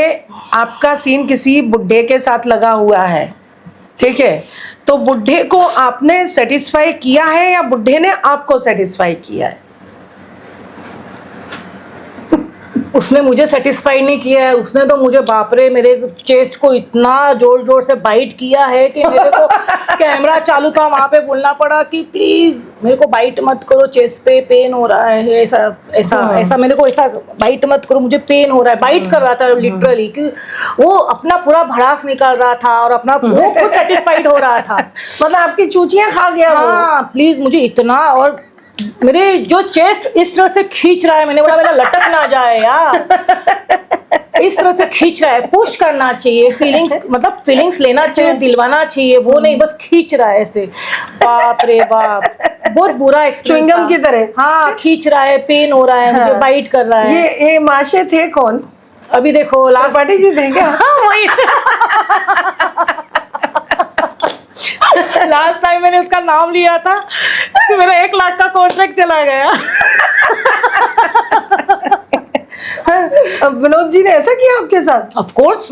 आपका सीन किसी बुड्ढे के साथ लगा हुआ है, ठीक है, तो बुड्ढे को आपने सेटिस्फाई किया है या बुड्ढे ने आपको सेटिस्फाई किया है? उसने मुझे सेटिस्फाई नहीं किया है, उसने तो मुझे बाप रे मेरे चेस्ट को इतना जोर जोर से बाइट किया है कि मेरे को कैमरा चालू था, वहाँ पे बोलना पड़ा कि प्लीज मेरे को बाइट मत करो, चेस्ट पे पेन हो रहा है, ऐसा ऐसा ऐसा, मेरे को ऐसा बाइट मत करो, मुझे पेन हो रहा है। बाइट कर रहा था लिटरली, कि वो अपना पूरा भड़ास निकाल रहा था और अपना वो खुद सेटिस्फाइड हो रहा था। मतलब आपकी चूचियां खा गया वो? हाँ प्लीज मुझे इतना, और मेरे जो चेस्ट इस तरह से खींच रहा है, मैंने बोला मेरा लटक ना जाए यार, इस तरह से खींच रहा है, पुश करना चाहिए, फीलिंग्स मतलब फीलिंग्स लेना चाहिए, दिलवाना चाहिए, वो नहीं बस खींच रहा है ऐसे। बाप रे बाप, बहुत बुरा एक्सपीरियंस, च्युइंगम की तरह। हाँ, खींच रहा है, पेन हो रहा है, मुझे बाइट कर रहा है। ये माशे थे कौन? अभी देखो लास्ट पार्टी जी थे क्या? वही लास्ट टाइम मैंने उसका नाम लिया था तो मेरा 1 लाख का कॉन्ट्रैक्ट चला गया। विनोद जी ने ऐसा किया आपके साथ? ऑफ कोर्स,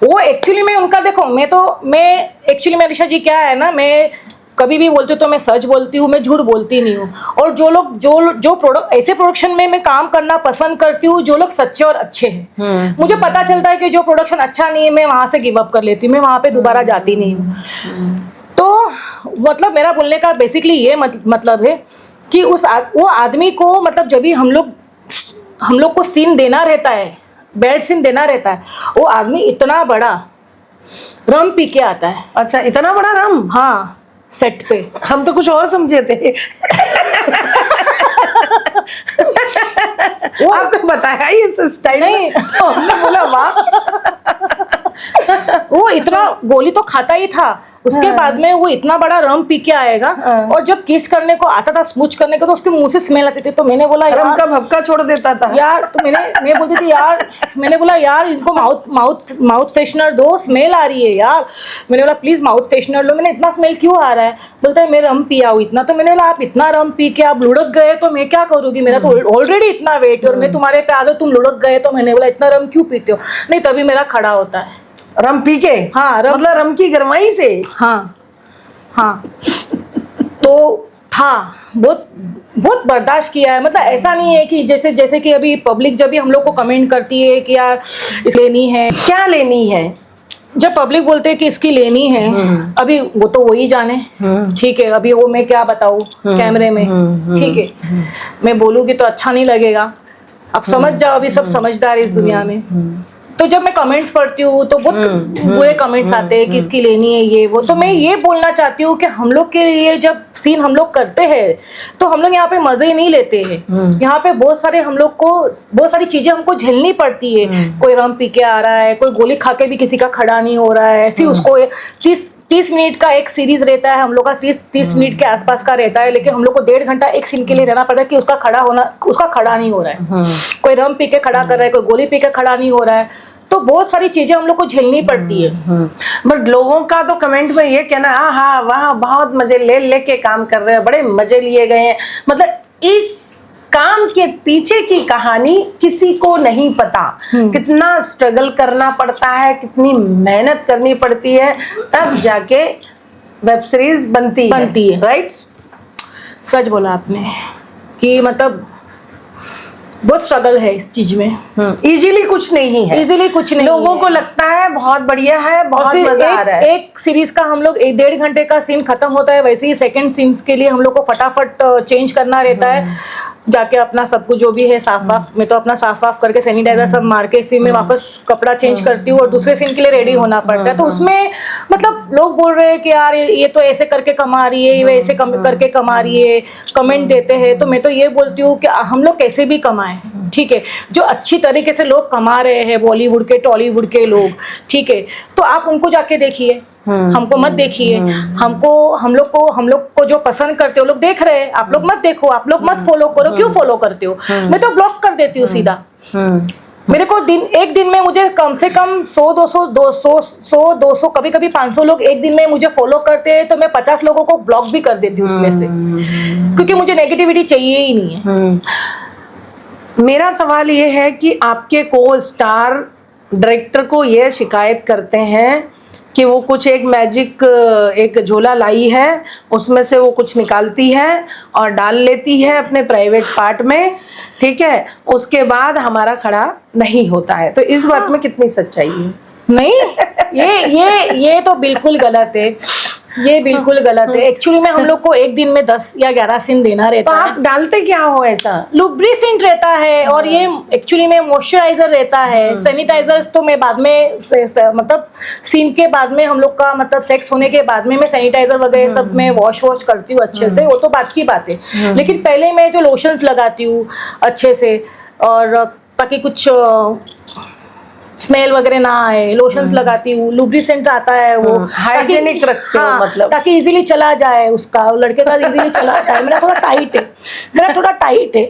वो एक्चुअली में उनका देखो, मैं एक्चुअली में अलीशा जी क्या है ना, मैं कभी भी बोलती हूँ तो मैं सच बोलती हूँ, मैं झूठ बोलती नहीं हूँ। और जो लोग जो प्रोडक्ट ऐसे प्रोडक्शन में मैं काम करना पसंद करती हूँ जो लोग सच्चे और अच्छे हैं। मुझे पता चलता है कि जो प्रोडक्शन अच्छा नहीं है, मैं वहाँ से गिव अप कर लेती हूँ, मैं वहाँ पे दोबारा जाती नहीं हूँ। तो मतलब मेरा बोलने का बेसिकली ये मतलब है कि वो आदमी को मतलब जब भी हम लोग को सीन देना रहता है, बेड सीन देना रहता है, वो आदमी इतना बड़ा रम पी के आता है। अच्छा, इतना बड़ा रम? हाँ, सेट पे। हम तो कुछ और समझे थे। वो आपने बताया इस स्टाइल में, तो हमने बोला वाह। वो इतना गोली तो खाता ही था, उसके बाद में वो इतना बड़ा रम पी के आएगा। और जब किस करने को आता था, स्मूच करने को, तो उसके मुंह से स्मेल आती थी। तो मैंने बोला रम यार, का भपका छोड़ देता था यार। तो मैं बोलती थी यार, मैंने बोला यार इनको माउथ फ्रेशनर दो, स्मेल आ रही है यार। मैंने बोला प्लीज माउथ फ्रेशनर लो। मैंने इतना स्मेल क्यों आ रहा है? बोलता है मैं रम पिया हूँ इतना। तो मैंने बोला आप इतना रम पी के आप लुढ़क गए तो मैं क्या करूंगी? मेरा तो ऑलरेडी इतना वेट है और मैं तुम्हारे पे आ गई, तुम लुढ़क गए। तो मैंने बोला इतना रम क्यों पीते हो? नहीं, तभी मेरा खड़ा होता है। रम पी के? हाँ, मतलब रम की गरमाई से? हाँ हाँ। तो था, बहुत बर्दाश्त किया है। मतलब ऐसा नहीं है कि जैसे कि अभी पब्लिक जब भी हम लोग को कमेंट करती है कि यार लेनी है, क्या लेनी है, जब पब्लिक बोलते हैं कि इसकी लेनी है, अभी वो तो वही जाने। ठीक है, अभी वो मैं क्या बताऊँ कैमरे में? ठीक है, मैं बोलूँगी तो अच्छा नहीं लगेगा। अब समझ जाओ, अभी सब समझदार है इस दुनिया में। तो जब मैं कमेंट्स पढ़ती हूँ तो बहुत बुरे कमेंट्स आते हैं कि इसकी लेनी है ये वो। तो मैं ये बोलना चाहती हूँ कि हम लोग के लिए जब सीन हम लोग करते हैं तो हम लोग यहाँ पे मजे नहीं लेते हैं। यहाँ पे बहुत सारी चीजें हमको झेलनी पड़ती है। कोई रम पी के आ रहा है, कोई गोली खा के भी किसी का खड़ा नहीं हो रहा है। फिर उसको 30 मिनट का एक सीरीज रहता है, हम लोग का 30 मिनट के आसपास का रहता है, लेकिन हम लोग को 1.5 घंटा एक सीन के लिए रहना पड़ता है कि उसका खड़ा नहीं हो रहा है। कोई रम पी के खड़ा कर रहा है, कोई गोली पी के खड़ा नहीं हो रहा है। तो बहुत सारी चीजें हम लोग को झेलनी पड़ती है। बट लोगों का तो कमेंट में ये कहना, हाँ वाह बहुत मजे ले के काम कर रहे हैं, बड़े मजे लिए गए हैं। मतलब इस काम के पीछे की कहानी किसी को नहीं पता, कितना स्ट्रगल करना पड़ता है, कितनी मेहनत करनी पड़ती है, तब जाके वेब सीरीज बनती है। राइट? सच बोला आपने कि मतलब बहुत स्ट्रगल है इस चीज में। इजीली कुछ नहीं है, इजीली कुछ नहीं। लोगों को लगता है बहुत बढ़िया है, बहुत मजा आ रहा है। एक सीरीज का हम लोग 1.5 घंटे का सीन खत्म होता है, वैसे ही सेकंड सीन के लिए हम लोग को फटाफट चेंज करना रहता है। जाके अपना सब कुछ जो भी है साफ मैं तो अपना साफ करके सैनिटाइजर सब मार के फिर मैं वापस कपड़ा चेंज करती हूँ और दूसरे सीन के लिए रेडी होना पड़ता है। तो उसमें मतलब लोग बोल रहे हैं कि यार ये तो ऐसे करके कमा रही है, ये ऐसे करके कमा रही है, कमेंट देते हैं। तो मैं तो ये बोलती हूँ कि हम लोग कैसे भी कमाएं, ठीक है। जो अच्छी तरीके से लोग कमा रहे हैं, बॉलीवुड के टॉलीवुड के लोग, ठीक है, तो आप उनको जाके देखिए, हमको मत देखिए। हम लोग को जो पसंद करते हो लोग देख रहे हैं, आप लोग मत देखो, आप लोग मत फॉलो करो। क्यों फॉलो करते हो? मैं तो ब्लॉक कर देती हूँ सीधा। मेरे को एक दिन में मुझे कम से कम 100-200 कभी 500 लोग एक दिन में मुझे फॉलो करते हैं, तो मैं 50 लोगों को ब्लॉक भी कर देती हूँ उसमें से, क्योंकि मुझे नेगेटिविटी चाहिए ही नहीं है। मेरा सवाल ये है कि आपके को स्टार डायरेक्टर को ये शिकायत करते हैं कि वो कुछ एक मैजिक एक झोला लाई है, उसमें से वो कुछ निकालती है और डाल लेती है अपने प्राइवेट पार्ट में, ठीक है, उसके बाद हमारा खड़ा नहीं होता है। तो इस बात में कितनी सच्चाई है? नहीं, ये तो बिल्कुल गलत है। ये बिल्कुल गलत है। एक्चुअली में हम लोग को एक दिन में 10 या 11 सीन देना रहता है। तो आप डालते क्या हो ऐसा? लुब्रिसेंट रहता है और ये एक्चुअली में मॉइस्चराइजर रहता है। सैनिटाइजर्स तो मैं बाद में मतलब सीन के बाद में हम लोग का मतलब सेक्स होने के बाद में मैं सैनिटाइजर वगैरह सब में वॉश करती हूँ अच्छे से, वो तो बात की बात है। लेकिन पहले मैं जो लोशंस लगाती हूँ अच्छे से, और ताकि कुछ स्मेल वगैरह ना आए, लोशंस लगाती हूँ, लुब्रिसेंट आता है वो हाइजीनिक रखते हो, मतलब ताकि इजीली चला जाए उसका, लड़के का इजीली चला जाए। मेरा थोड़ा टाइट है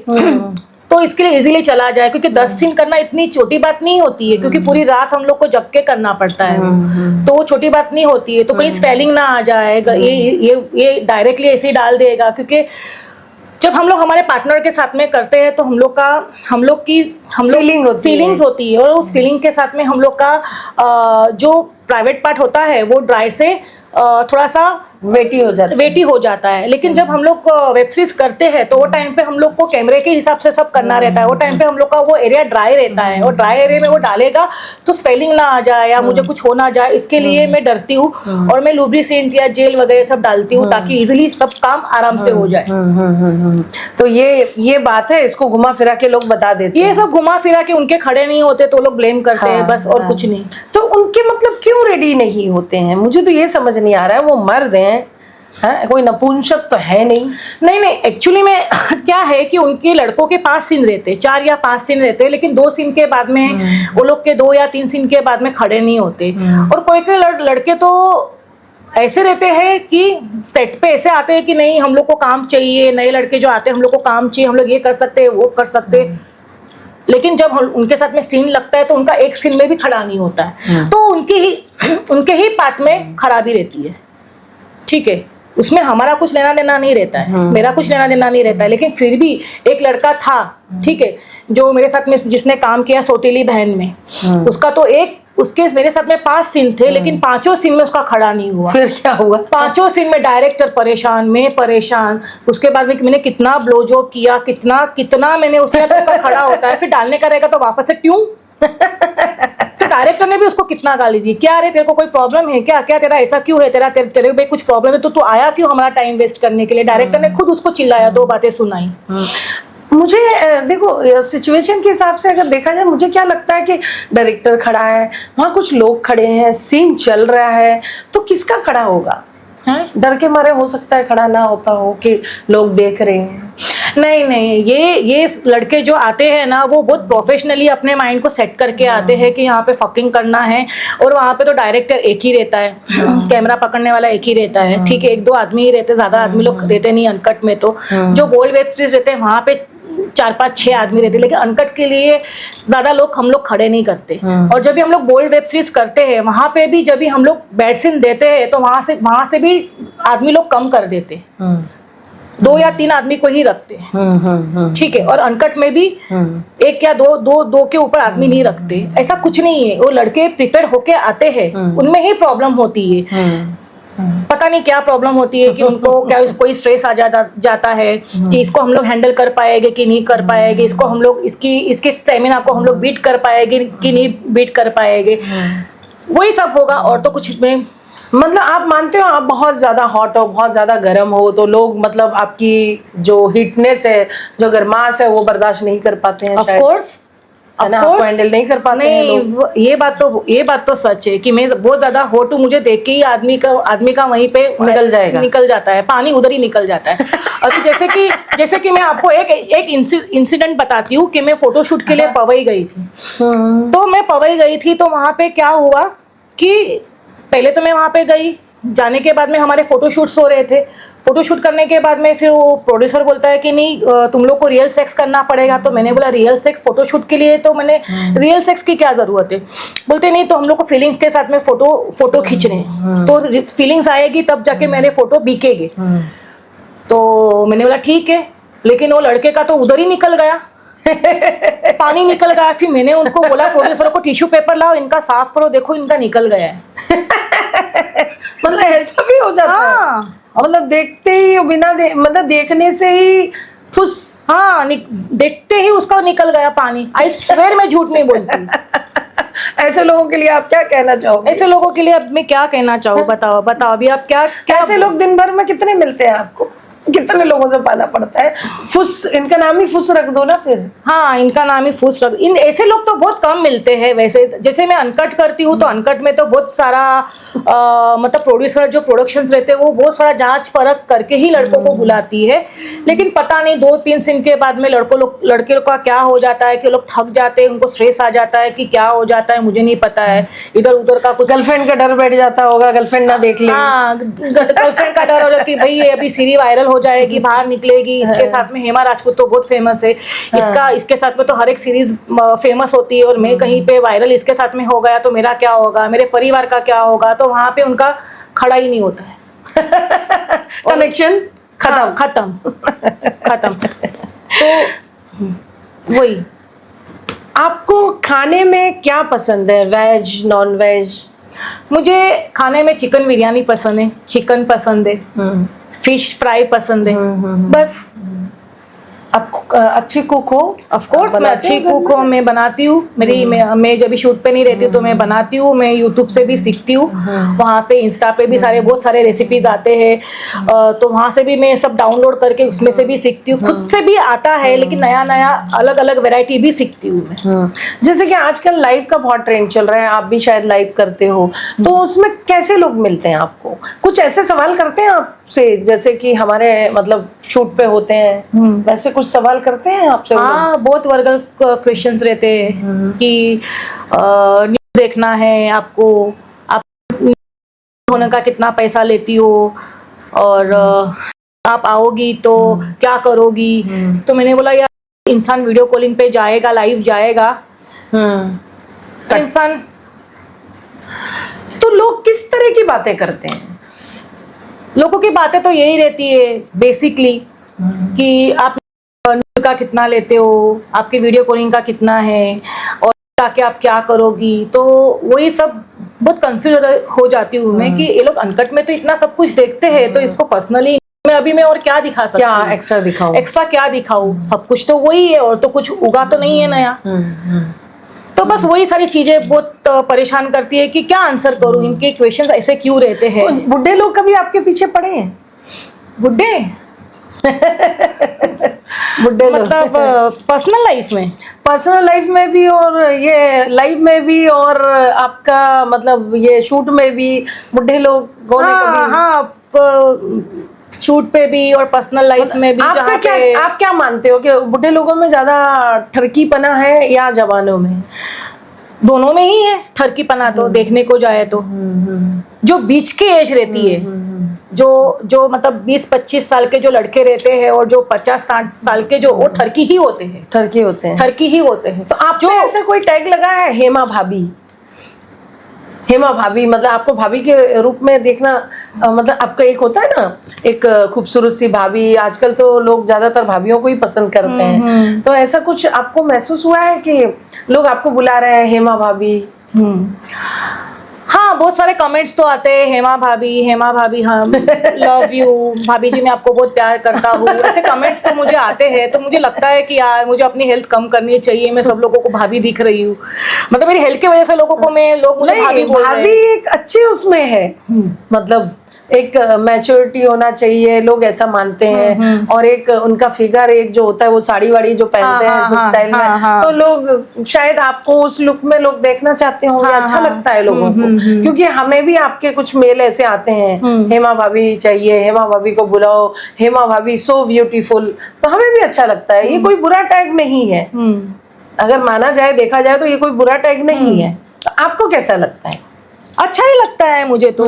तो इसके लिए इजीली चला जाए, क्योंकि 10 सीन करना इतनी छोटी बात नहीं होती है, क्योंकि पूरी रात हम लोग को जग के करना पड़ता है, तो वो छोटी बात नहीं होती है। तो कहीं स्वेलिंग ना आ जाए, ये डायरेक्टली ऐसे ही डाल देगा, क्योंकि जब हम लोग हमारे पार्टनर के साथ में करते हैं तो हम लोग की फीलिंग्स होती है, और उस फीलिंग के साथ में हम लोग का जो प्राइवेट पार्ट होता है वो ड्राई से थोड़ा सा वेटी हो जाता है। वेटी हो जाता है। लेकिन जब हम लोग वेब सीरीज करते हैं तो वो टाइम पे हम लोग को कैमरे के हिसाब से सब करना रहता है। वो टाइम पे हम लोग का वो एरिया ड्राई रहता है और ड्राई एरिया में वो डालेगा तो स्वेलिंग ना आ जाए या मुझे कुछ हो ना जाए, इसके लिए मैं डरती हूँ और मैं लुब्रिसेंट या जेल वगैरह सब डालती हूँ ताकि इजिली सब काम आराम से हो जाए। तो ये बात है, इसको घुमा फिरा के लोग बता देते ये हैं। सब घुमा फिरा के उनके खड़े नहीं होते तो लोग ब्लेम करते हैं बस, और कुछ नहीं। तो उनके मतलब क्यों रेडी नहीं होते हैं, मुझे तो ये समझ नहीं आ रहा है। वो मर्द हैं, कोई नपुंसक तो है नहीं। नहीं एक्चुअली में क्या है कि उनके लड़कों के 5 सीन रहते, 4 या 5 सीन रहते, लेकिन 2 सीन के बाद में वो लोग के 2 या 3 सीन के बाद में खड़े नहीं होते। और कोई लड़के तो ऐसे रहते हैं कि सेट पे ऐसे आते हैं कि नहीं हम लोग को काम चाहिए, नए लड़के जो आते हैं हम लोग को काम चाहिए, हम लोग ये कर सकते हैं वो कर सकते हैं, लेकिन जब उनके साथ में सीन लगता है तो उनका एक सीन में भी खड़ा नहीं होता है। तो उनके ही पार्ट में खराबी रहती है, ठीक है, उसमें हमारा कुछ लेना देना नहीं रहता है, मेरा कुछ लेना देना नहीं रहता है। लेकिन फिर भी एक लड़का था, ठीक है, जो मेरे साथ में जिसने काम किया सौतेली बहन में, उसका तो उसके मेरे साथ में 5 सीन थे, लेकिन 5 सीन में उसका खड़ा नहीं हुआ। फिर क्या हुआ? 5 सीन में डायरेक्टर परेशान, मैं परेशान, उसके बाद में मैंने कितना ब्लो जॉब किया, कितना मैंने उसका खड़ा होता है, फिर डालने का रहेगा तो वापस से क्यों। तो डायरेक्टर ने भी उसको कितना गाली दी, क्या रे तेरे को कोई प्रॉब्लम है क्या, तेरा ऐसा क्यों है, तेरे में कुछ प्रॉब्लम है तो तू आया क्यों हमारा टाइम वेस्ट करने के लिए। डायरेक्टर ने खुद उसको चिल्लाया, 2 बातें सुनाई। मुझे देखो सिचुएशन के हिसाब से अगर देखा जाए, मुझे क्या लगता है कि डायरेक्टर खड़ा है, वहाँ कुछ लोग खड़े हैं, सीन चल रहा है, तो किसका खड़ा होगा? डर के मारे हो सकता है खड़ा ना होता हो कि लोग देख रहे हैं। नहीं, ये लड़के जो आते हैं ना वो बहुत प्रोफेशनली अपने माइंड को सेट करके आते हैं कि यहाँ पे फकिंग करना है, और वहाँ पे तो डायरेक्टर एक ही रहता है, कैमरा पकड़ने वाला एक ही रहता है, ठीक है, 1-2 आदमी ही रहते, ज्यादा आदमी लोग रहते नहीं अनकट में। तो जो गोल्ड वेब सीरीज रहते हैं वहाँ पे 4-5-6 आदमी रहते, लेकिन अनकट के लिए ज्यादा लोग हम लोग खड़े नहीं करते। और जब भी हम लोग बोल्ड वेब सीरीज करते हैं वहां पे भी जब भी हम लोग बेड सीन देते हैं तो वहां से भी आदमी लोग कम कर देते, 2 या 3 आदमी को ही रखते हैं, ठीक है। और अनकट में भी 1 या 2 के ऊपर आदमी नहीं रखते, ऐसा कुछ नहीं है। वो लड़के प्रिपेयर होके आते हैं, उनमें ही प्रॉब्लम होती है, पता नहीं क्या प्रॉब्लम होती है कि उनको क्या कोई स्ट्रेस आ जाता है कि इसको हम लोग हैंडल कर पाएंगे कि नहीं कर पाएंगे, इसको हम लोग इसके स्टेमिना को हम लोग बीट कर पाएंगे कि नहीं बीट कर पाएंगे, वही सब होगा और तो कुछ में। मतलब आप मानते हो आप बहुत ज्यादा हॉट हो, बहुत ज्यादा गर्म हो, तो लोग मतलब आपकी जो हिटनेस है, जो गर्माश है, वो बर्दाश्त नहीं कर पाते हैं? ऑफ कोर्स आपको हैंडल नहीं कर पाते हैं लोग। ये बात तो सच है कि मैं बहुत ज्यादा हॉट हूँ, मुझे देख के ही आदमी का वहीं पे निकल जाता है, पानी उधर ही निकल जाता है। और जैसे कि मैं आपको एक इंसिडेंट बताती हूँ कि मैं फोटोशूट के लिए पवई गई थी। तो मैं पवई गई थी तो वहां पे क्या हुआ कि पहले तो मैं वहां पे गई, जाने के बाद में हमारे फोटोशूट्स हो रहे थे। फोटोशूट करने के बाद में फिर वो प्रोड्यूसर बोलता है कि नहीं तुम लोग को रियल सेक्स करना पड़ेगा। तो मैंने बोला रियल सेक्स फोटोशूट के लिए तो मैंने रियल सेक्स की क्या जरूरत है। बोलते नहीं तो हम लोग को फीलिंग्स के साथ में फोटो खींचने हैं, तो फीलिंग्स आएगी तब जाके मेरे फोटो बिकेंगे। तो मैंने बोला ठीक है, लेकिन वो लड़के का तो उधर ही निकल गया पानी निकल गया। फिर मैंने उनको बोला प्रोड्यूसर को टिश्यू पेपर लाओ, इनका साफ करो, देखो इनका निकल गया है। मतलब ऐसा भी हो जाता है? मतलब देखते ही मतलब देखने से ही फुस, देखते ही उसका निकल गया पानी। आई स्वेयर मैं झूठ नहीं बोलती। ऐसे लोगों के लिए आप क्या कहना चाहोगे? ऐसे लोगों के लिए अब मैं क्या कहना चाहूँ, बताओ अभी आप क्या ऐसे लोग दिन भर में कितने मिलते हैं आपको? कितने लोगों से पाला पड़ता है? फुस, इनका नाम ही फुस रख दो ना फिर। हाँ, इनका नाम ही फुस रख। ऐसे लोग तो बहुत कम मिलते हैं वैसे। जैसे मैं अनकट करती हूँ तो अनकट में तो बहुत सारा मतलब प्रोड्यूसर जो प्रोडक्शंस रहते हैं वो बहुत सारा जांच परख करके ही लड़कों को बुलाती है। लेकिन पता नहीं 2-3 सीन के बाद में लड़के लोग का क्या हो जाता है कि लोग थक जाते हैं, उनको स्ट्रेस आ जाता है कि क्या हो जाता है मुझे नहीं पता है। इधर उधर का कुछ गर्लफ्रेंड का डर बैठ जाता होगा, गर्लफ्रेंड ना देख ले। हाँ, गर्लफ्रेंड का डर हो जाता कि भाई अभी सीरीज वायरल हो जाएगी, बाहर निकलेगी। इसके साथ में हेमा राजपूत तो बहुत फेमस है, इसके साथ में तो हर एक सीरीज फेमस होती है, और मैं कहीं पे वायरल इसके साथ में हो गया तो मेरा क्या होगा, मेरे परिवार का क्या होगा। तो वहां पे उनका खड़ा ही नहीं होता है कनेक्शन खत्म। तो वही। आपको खाने में क्या पसंद है, वेज नॉन वेज? मुझे खाने में चिकन बिरयानी पसंद है, चिकन पसंद है, फिश फ्राई पसंद है, बस। आप अच्छी कुक हो? ऑफ कोर्स मैं अच्छी कुक हूँ, मैं बनाती हूँ। मैं जब भी शूट पे नहीं रहती हूँ तो मैं बनाती हूँ। मैं यूट्यूब से भी सीखती हूँ, वहाँ पे इंस्टा पे भी बहुत सारे रेसिपीज आते हैं, तो वहाँ से भी मैं सब डाउनलोड करके उसमें से भी सीखती हूँ। खुद से भी आता है, लेकिन नया नया अलग अलग वैरायटी भी सीखती हूँ मैं। जैसे कि आजकल लाइव का बहुत ट्रेंड चल रहा है, आप भी शायद लाइव करते हो, तो उसमें कैसे लोग मिलते हैं आपको? कुछ ऐसे सवाल करते हैं आपसे जैसे कि हमारे मतलब शूट पे होते हैं, वैसे कुछ सवाल करते हैं आपसे? हाँ, बहुत वर्गल क्वेश्चंस रहते हैं कि न्यूज़ देखना है आपको, आप होने का कितना पैसा लेती हो, और आप आओगी तो क्या करोगी? तो मैंने बोला यार, इंसान वीडियो कॉलिंग पे जाएगा, लाइव जाएगा, तो इंसान। तो लोग किस तरह की बातें करते हैं? लोगों की बातें तो यही रहती है बेसिकली कि आप का कितना लेते हो, आपके वीडियो कॉलिंग का कितना है, और ताकि आप क्या करोगी। तो वही सब बहुत कंफ्यूज हो जाती हूँ मैं कि ये लोग अनकट में तो इतना सब कुछ देखते हैं, तो इसको पर्सनली मैं और क्या दिखा सकती हूँ? क्या एक्स्ट्रा दिखाऊं? एक्स्ट्रा क्या दिखाऊं? सब कुछ तो वही है, और तो कुछ उगा तो नहीं है नया। तो बस वही सारी चीजें बहुत परेशान करती है कि क्या आंसर करूं, इनके क्वेश्चंस ऐसे क्यों रहते हैं। बुढ़े लोग कभी आपके पीछे पड़े हैं? बुढ़े बुढ़े मतलब पर्सनल लाइफ में? पर्सनल लाइफ में भी और ये लाइव में भी, और आपका मतलब ये शूट में भी बुढ़े लोग होने को भी? हाँ, शूट पे भी और पर्सनल लाइफ में भी। आप क्या मानते हो कि बुढ़े लोगों में ज्यादा ठरकीपना है या जवानों में? दोनों में ही है ठरकीपना, तो देखने को जाए तो जो बीच की एज रहती है, जो मतलब 20-25 साल के जो लड़के रहते हैं, और जो 50-60 साल के जो, वो ठरकी ही होते हैं। ठरकी ही होते हैं। तो आप जो ऐसे कोई टैग लगा है हेमा भाभी? हेमा भाभी मतलब आपको भाभी के रूप में देखना, मतलब आपका एक होता है ना एक खूबसूरत सी भाभी, आजकल तो लोग ज्यादातर भाभियों को ही पसंद करते हैं, तो ऐसा कुछ आपको महसूस हुआ है कि लोग आपको बुला रहे हैं हेमा भाभी? हाँ, बहुत सारे कमेंट्स तो आते हैं, हेमा भाभी हम लव यू, भाभी जी मैं आपको बहुत प्यार करता हूँ, ऐसे कमेंट्स तो मुझे आते हैं। तो मुझे लगता है कि यार मुझे अपनी हेल्थ कम करनी चाहिए, मैं सब लोगों को भाभी दिख रही हूँ, मतलब मेरी हेल्थ की वजह से लोग मुझे भाभी बोल रहे हैं। भाभी एक अच्छी उसमें है, मतलब एक मैच्योरिटी होना चाहिए, लोग ऐसा मानते हैं, और एक उनका फिगर एक जो होता है, वो साड़ी वाड़ी जो पहनते हैं इस स्टाइल में, तो लोग शायद आपको उस लुक में लोग देखना चाहते होंगे, अच्छा लगता है लोगों को। क्योंकि हमें भी आपके कुछ मेल ऐसे आते हैं, हेमा भाभी चाहिए, हेमा भाभी को बुलाओ, हेमा भाभी सो ब्यूटीफुल, तो हमें भी अच्छा लगता है। ये कोई बुरा टैग नहीं है, अगर माना जाए, देखा जाए तो ये कोई बुरा टैग नहीं है। तो आपको कैसा लगता है? अच्छा ही लगता है मुझे तो।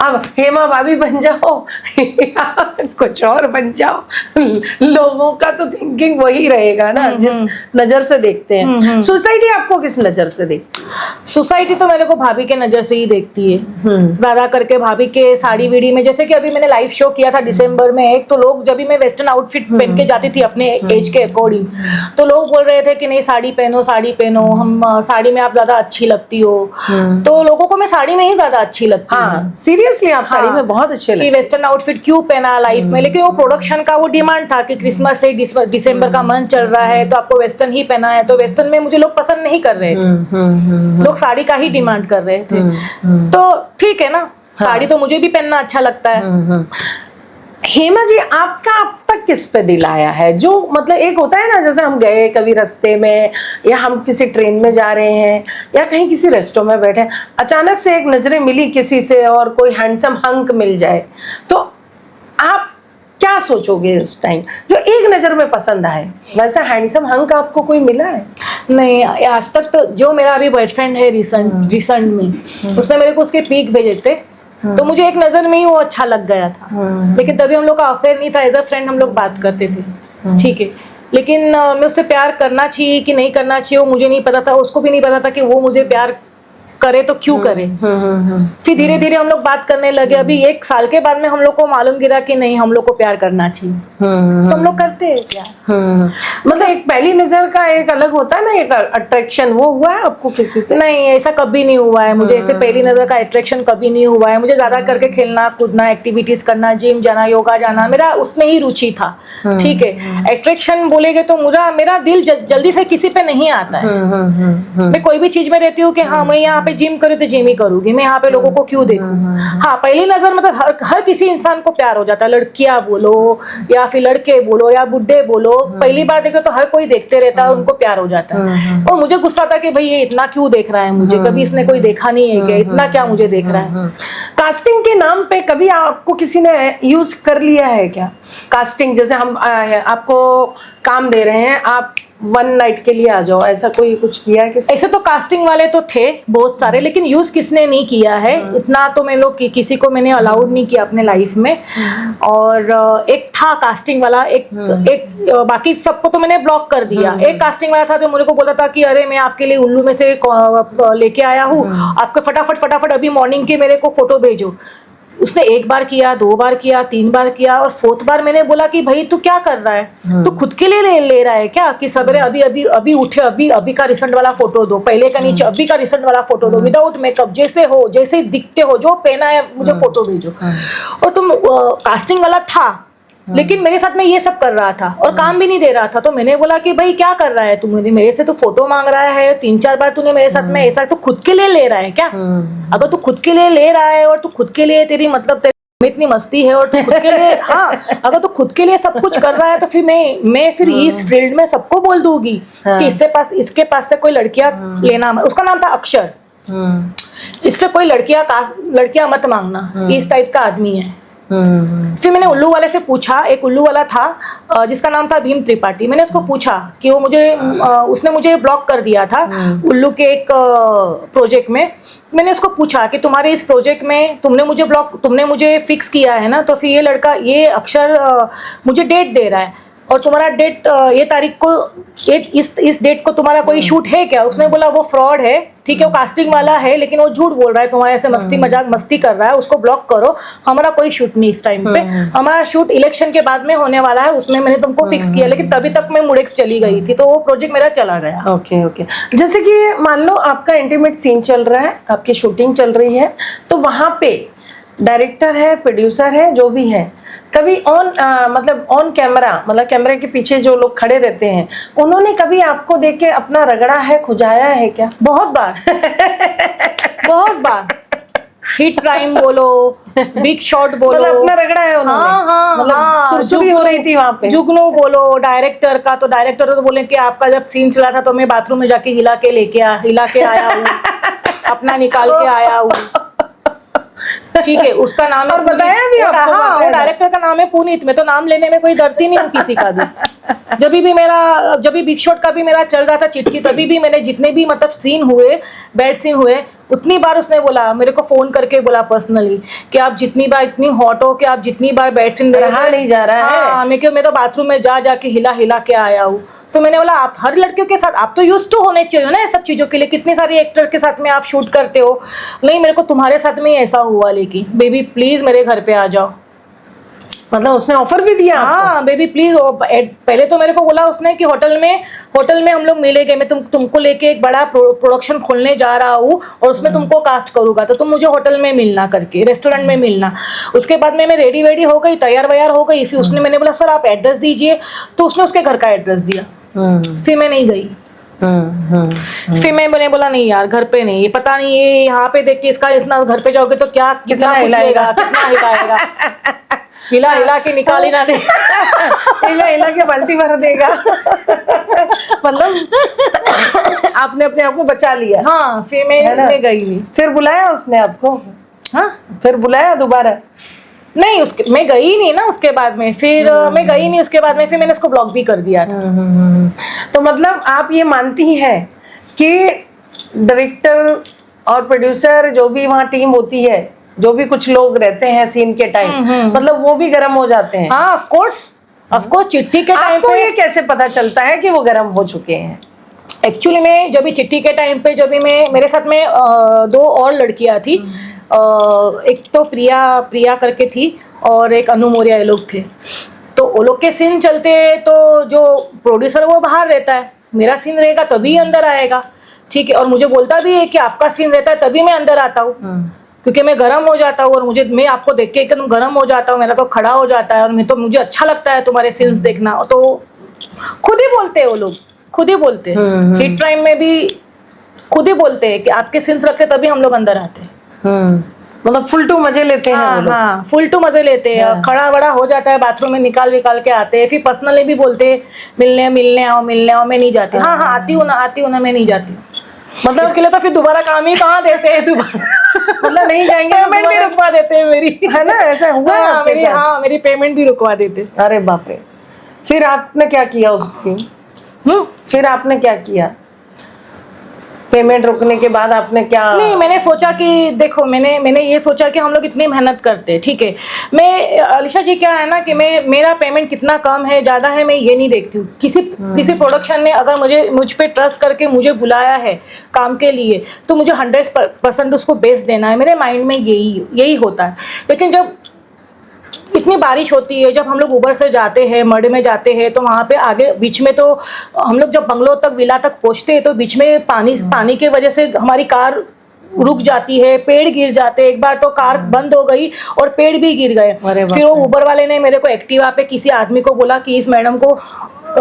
अब हेमा भाभी बन जाओ कुछ और बन जाओ, लोगों का तो थिंकिंग वही रहेगा ना, जिस नजर से देखते हैं। सोसाइटी आपको किस नजर से देखती है? सोसाइटी तो मेरे को भाभी के नजर से ही देखती है, ज्यादा करके भाभी के साड़ी वीड़ी में। जैसे कि अभी मैंने लाइव शो किया था दिसंबर में एक, तो लोग जब भी मैं वेस्टर्न आउटफिट पहन के जाती थी अपने एज के अकॉर्डिंग, तो लोग बोल रहे थे कि नहीं साड़ी पहनो, हम साड़ी में आप ज्यादा अच्छी लगती हो। तो लोगों को मैं साड़ी में ही ज्यादा अच्छी लगती हूँ। सीरियसली आप साड़ी में बहुत अच्छे लगते हैं। वेस्टर्न आउटफिट क्यों पहना लाइफ में, लेकिन वो प्रोडक्शन का वो डिमांड था कि क्रिसमस से दिसंबर का मंथ चल रहा है, तो आपको वेस्टर्न ही पहना है। तो वेस्टर्न में मुझे लोग पसंद नहीं कर रहे थे, लोग साड़ी का ही डिमांड कर रहे थे। तो ठीक है ना, साड़ी तो मुझे भी पहनना अच्छा लगता है। हेमा जी, आपका अब तक किस पे दिल आया है? जो मतलब एक होता है ना, जैसे हम गए कभी रास्ते में, या हम किसी ट्रेन में जा रहे हैं, या कहीं किसी रेस्टोरेंट में बैठे, अचानक से एक नजरें मिली किसी से और कोई हैंडसम हंक मिल जाए, तो आप क्या सोचोगे उस टाइम? जो एक नजर में पसंद आए, वैसा हैंडसम हंक आपको कोई मिला है? नहीं, आज तक तो जो मेरा अभी बॉयफ्रेंड है रिसेंट में, उसने मेरे को उसके पिक भेजे थे, तो मुझे एक नजर में ही वो अच्छा लग गया था। लेकिन तभी हम लोग का अफेयर नहीं था, एज अ फ्रेंड हम लोग बात करते थे, ठीक है। लेकिन मैं उससे प्यार करना चाहिए कि नहीं करना चाहिए वो मुझे नहीं पता था, उसको भी नहीं पता था कि वो मुझे प्यार करे तो क्यों करे। फिर धीरे धीरे हम लोग बात करने लगे। अभी 1 साल के बाद में हम लोग को मालूम गिरा कि नहीं, हम लोग को प्यार करना चाहिए, तो हम लोग करते हैं प्यार। मतलब एक पहली नजर का एक अलग होता है ना, एक अट्रैक्शन, वो हुआ है आपको किसी से? नहीं, ऐसा कभी नहीं हुआ है मुझे। ऐसे पहली नजर का अट्रैक्शन कभी नहीं हुआ है मुझे। ज्यादा करके खेलना कूदना, एक्टिविटीज करना, जिम जाना, योगा जाना, मेरा उसमें ही रुचि था। ठीक है, अट्रैक्शन बोलेगे तो मेरा दिल जल्दी से किसी पे नहीं आता है। मैं कोई भी चीज में रहती हूँ कि हाँ मैं यहाँ पे जिम करूँ तो जिम ही करूंगी, मैं यहाँ पे लोगों को क्यों देखूँ। हाँ, पहली नजर मतलब हर किसी इंसान को प्यार हो जाता है, लड़कियां बोलो या फिर लड़के बोलो या बुड्ढे बोलो, पहली बार देखो तो हर कोई देखते रहता है, उनको प्यार हो जाता है। और मुझे गुस्सा था कि भाई ये इतना क्यों देख रहा है मुझे, कभी इसने कोई देखा नहीं है क्या, इतना क्या मुझे देख रहा है। कास्टिंग के नाम पे कभी आपको किसी ने यूज कर लिया है क्या? कास्टिंग, जैसे हम आपको काम दे रहे हैं, आप 1 नाइट के लिए आ जाओ, ऐसा कोई कुछ किया है किसी? ऐसे तो कास्टिंग वाले तो थे बहुत सारे, लेकिन यूज किसने नहीं किया है इतना तो मैं लोग किसी को मैंने अलाउड नहीं किया अपने लाइफ में। और एक था कास्टिंग वाला, एक बाकी सबको तो मैंने ब्लॉक कर दिया। एक कास्टिंग वाला था जो मुझे को बोलता था कि अरे मैं आपके लिए उल्लू में से लेके आया हूँ, आपको फटाफट अभी मॉर्निंग के मेरे को फोटो भेजो। उसने 1 बार किया, 2 बार किया, 3 बार किया, और 4th बार मैंने बोला कि भाई तू क्या कर रहा है, तू खुद के लिए ले रहा है क्या, कि सवेरे अभी उठे, अभी का रिसेंट वाला फोटो दो, पहले का नीचे अभी का रिसेंट वाला फोटो दो, विदाउट मेकअप, जैसे हो, जैसे दिखते हो, जो पहना है मुझे फोटो भेजो। और तुम कास्टिंग वाला था लेकिन मेरे साथ में ये सब कर रहा था और काम भी नहीं दे रहा था। तो मैंने बोला कि भाई क्या कर रहा है तू, मेरे से तो फोटो मांग रहा है, 3-4 बार तूने मेरे साथ में ऐसा, तो खुद के लिए ले रहा है क्या? अगर तू खुद के लिए ले रहा है और तू खुद के लिए तेरी मतलब में इतनी मस्ती है और तू खुद के लिए हाँ, अगर तू खुद के लिए सब कुछ कर रहा है तो फिर मैं फिर इस फील्ड में सबको बोल दूंगी कि इसके पास से कोई लड़कियां लेना। उसका नाम था अक्षर। इससे कोई लड़कियां मत मांगना, इस टाइप का आदमी है। फिर मैंने उल्लू वाले से पूछा, एक उल्लू वाला था जिसका नाम था भीम त्रिपाठी। मैंने उसको पूछा कि वो उसने मुझे ब्लॉक कर दिया था उल्लू के एक प्रोजेक्ट में। मैंने उसको पूछा कि तुम्हारे इस प्रोजेक्ट में तुमने मुझे फिक्स किया है ना, तो फिर ये लड़का, ये अक्षर मुझे डेट दे रहा है और तुम्हारा डेट ये तारीख को, इस डेट को तुम्हारा कोई शूट है क्या? उसने बोला वो फ्रॉड है, ठीक है, वो कास्टिंग वाला है लेकिन वो झूठ बोल रहा है, तुम्हारे ऐसे मस्ती कर रहा है, उसको ब्लॉक करो, हमारा कोई शूट नहीं इस टाइम पे, हमारा शूट इलेक्शन के बाद में होने वाला है, उसमें मैंने तुमको फिक्स किया। लेकिन तभी तक मैं मुड़ेक्स चली गई थी, तो वो प्रोजेक्ट मेरा चला गया। ओके। जैसे कि मान लो आपका इंटीमेट सीन चल रहा है, आपकी शूटिंग चल रही है, तो वहां पे डायरेक्टर है, प्रोड्यूसर है, जो भी है, कभी ऑन कैमरा, मतलब कैमरे के पीछे जो लोग खड़े रहते हैं, उन्होंने कभी आपको देख के अपना रगड़ा है, खुजाया है क्या? बहुत बार बहुत बार। हिट टाइम बोलो, बिग शॉट बोलो, मतलब अपना रगड़ा है उन्होंने। हाँ, मतलब सुरसुरी हो रही थी वहां पे। जुगनू बोलो, डायरेक्टर का तो बोले कि आपका जब सीन चला था तो मैं बाथरूम में जाके हिला के आया हूँ अपना निकाल के आया हूँ। ठीक है, उसका नाम है, और बताया भी आपको? हाँ, वो डायरेक्टर का नाम है पुनीत। मैं तो नाम लेने में कोई डरती नहीं हूँ किसी का भी। जब भी बिग शॉट का भी मेरा चल रहा था चिटकी, तभी भी मैंने जितने भी मतलब सीन हुए, बैड सीन हुए, उतनी बार उसने बोला, मेरे को फोन करके बोला पर्सनली कि आप जितनी बार इतनी हॉट हो कि आप जितनी बार बैड सीन रहा नहीं जा रहा है। मैं तो बाथरूम में जाके हिला के आया हूँ। तो मैंने बोला आप हर लड़कियों के साथ आप तो यूज्ड टू होने चाहिए ना ये सब चीजों के लिए, कितनी सारी एक्टर के साथ में आप शूट करते हो। नहीं, मेरे को तुम्हारे साथ में ही ऐसा हुआ, लेकिन बेबी प्लीज मेरे घर पे आ जाओ। मतलब उसने ऑफर भी दिया? हाँ बेबी प्लीज। पहले तो मेरे को बोला उसने कि होटल में हम लोग मिलेंगे, मैं तुमको लेके एक बड़ा प्रोडक्शन खोलने जा रहा हूँ और उसमें तुमको कास्ट करूंगा, तो तुम मुझे होटल में मिलना करके, रेस्टोरेंट में मिलना। उसके बाद में मैं रेडी वेडी हो गई, तैयार वैयार हो गई। फिर उसने, मैंने बोला सर आप एड्रेस दीजिए, तो उसने उसके घर का एड्रेस दिया। फिर मैं नहीं गई। फिर मैंने बोला नहीं यार, घर पे नहीं, ये पता नहीं ये यहाँ पे देख के इसका घर पे जाओगे तो क्या कितना हिलाएगा, कितना हिलाएगा, हिला के निकाल ही ना दे, हिला के बाल्टी भर देगा। मतलब आपने अपने आप को बचा लिया। हाँ, फिर मैं गई नहीं। फिर बुलाया उसने आपको? हाँ, फिर बुलाया दोबारा? नहीं, मैं गई नहीं ना उसके बाद में। फिर मैं गई नहीं उसके बाद में, फिर मैंने उसको ब्लॉक भी कर दिया था। तो मतलब आप ये मानती हैं कि डायरेक्टर और प्रोड्यूसर, जो भी वहाँ टीम होती है, जो भी कुछ लोग रहते हैं सीन के टाइम, मतलब वो भी गर्म हो जाते हैं? हाँ, ऑफ कोर्स चिट्ठी के टाइम पे ये कैसे पता चलता है कि वो गर्म हो चुके हैं? एक्चुअली में जब भी चिट्ठी के टाइम पे जब भी मैं मेरे साथ में 2 और लड़कियां थी। एक तो प्रिया करके थी और एक अनु मौर्य, ये लोग थे। तो वो लोग के सीन चलते तो जो प्रोड्यूसर वो बाहर रहता है, मेरा सीन रहेगा तभी अंदर आएगा, ठीक है। और मुझे बोलता भी है कि आपका सीन रहता है तभी मैं अंदर आता हूँ, क्योंकि मैं गर्म हो जाता हूँ और मैं आपको देख के एकदम गर्म हो जाता हूँ, मेरा तो खड़ा हो जाता है और मुझे अच्छा लगता है तुम्हारे सीन्स देखना। तो खुद ही बोलते हैं वो लोग, खुद ही बोलते हैं। हिट टाइम में भी खुद ही बोलते हैं कि आपके सीन्स रखते तभी हम लोग अंदर आते हैं। मतलब फुल टू मजे लेते हैं वो लोग। हाँ, फुल टू मजे लेते हैं। खड़ा बड़ा हो जाता है, बाथरूम में निकाल के आते हैं, फिर पर्सनली भी बोलते हैं मिलने आओ, मैं नहीं जाती। हाँ आती हूँ ना, मैं नहीं जाती। मतलब इसके लिए तो फिर दोबारा काम ही कहाँ देते हैं दोबारा। मतलब नहीं जाएंगे पेमेंट भी रुकवा देते हैं मेरी, है ना? ऐसा हुआ है आपके साथ? मेरी पेमेंट भी रुकवा देते। अरे बाप रे। फिर आपने क्या किया उसकी? फिर आपने क्या किया पेमेंट रुकने के बाद? आपने क्या? नहीं, मैंने सोचा कि देखो, मैंने ये सोचा कि हम लोग इतनी मेहनत करते हैं, ठीक है। मैं अलीशा जी क्या है ना कि मेरा पेमेंट कितना कम है ज़्यादा है मैं ये नहीं देखती हूँ। किसी प्रोडक्शन ने अगर मुझ पे ट्रस्ट करके मुझे बुलाया है काम के लिए तो मुझे 100% उसको बेस्ट देना है। मेरे माइंड में यही होता है। लेकिन जब इतनी बारिश होती है, जब हम लोग ऊबर से जाते हैं, मड में जाते हैं, तो वहाँ पे आगे बीच में तो हम लोग जब बंगलो तक विला तक पहुँचते हैं तो बीच में पानी के वजह से हमारी कार रुक जाती है, पेड़ गिर जाते हैं। एक बार तो कार बंद हो गई और पेड़ भी गिर गए। फिर वो ऊबर वाले ने मेरे को एक्टिवा पे किसी आदमी को बोला कि इस मैडम को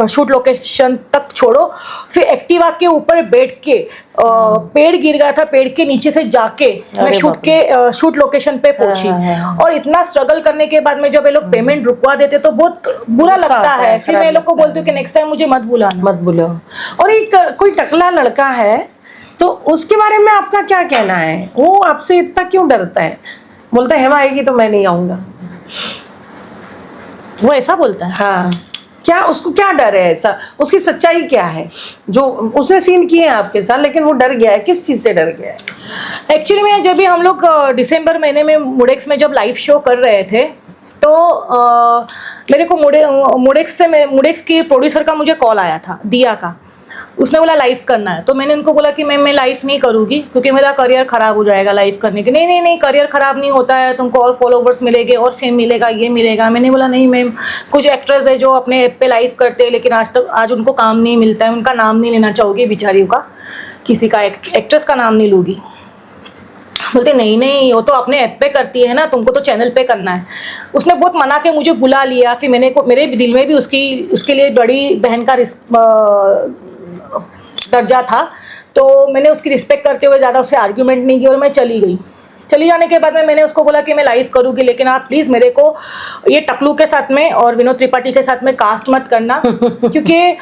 शूट लोकेशन तक छोड़ो। फिर एक्टिवा के ऊपर बैठ के पेड़ गिर गया था, पेड़ के नीचे से जाके मैं शूट लोकेशन पे पहुंची। और इतना स्ट्रगल करने के बाद में जब ये लोग पेमेंट रुकवा देते तो बहुत बुरा लगता है। फिर मैं लोग को बोलती हूँ कि नेक्स्ट टाइम मुझे मत बुलाओ। और एक कोई टकला लड़का है तो उसके बारे में आपका क्या कहना है? वो आपसे इतना क्यों डरता है? बोलता है हेमा आएगी तो मैं नहीं आऊंगा, वो ऐसा बोलता है? हाँ। क्या उसको क्या डर है ऐसा? उसकी सच्चाई क्या है? जो उसने सीन किए हैं आपके साथ लेकिन वो डर गया है, किस चीज से डर गया है? एक्चुअली में जब भी हम लोग दिसंबर महीने में मुडेक्स में जब लाइव शो कर रहे थे तो मेरे को मुडेक्स की प्रोड्यूसर का मुझे कॉल आया था, दिया का। उसने बोला लाइव करना है। तो मैंने उनको बोला कि मैं लाइव नहीं करूँगी क्योंकि मेरा करियर ख़राब हो जाएगा लाइव करने के। नहीं, करियर ख़राब नहीं होता है, तुमको और फॉलोवर्स मिलेंगे और फेम मिलेगा, ये मिलेगा। मैंने बोला नहीं मैम, कुछ एक्ट्रेस है जो अपने ऐप पे लाइव करते हैं लेकिन आज उनको काम नहीं मिलता है। उनका नाम नहीं लेना चाहूँगी बेचारियों का, किसी का एक्ट्रेस का नाम नहीं लूँगी। बोलते नहीं, वो तो अपने ऐप पे करती है ना, तुमको तो चैनल पे करना है। उसने बहुत मना के मुझे बुला लिया। फिर मेरे दिल में भी उसके लिए बड़ी बहन का दर्जा था, तो मैंने उसकी रिस्पेक्ट करते हुए ज़्यादा उससे आर्ग्यूमेंट नहीं की और मैं चली गई। चली जाने के बाद में मैंने उसको बोला कि मैं लाइव करूँगी लेकिन आप प्लीज़ मेरे को ये टकलू के साथ में और विनोद त्रिपाठी के साथ में कास्ट मत करना, क्योंकि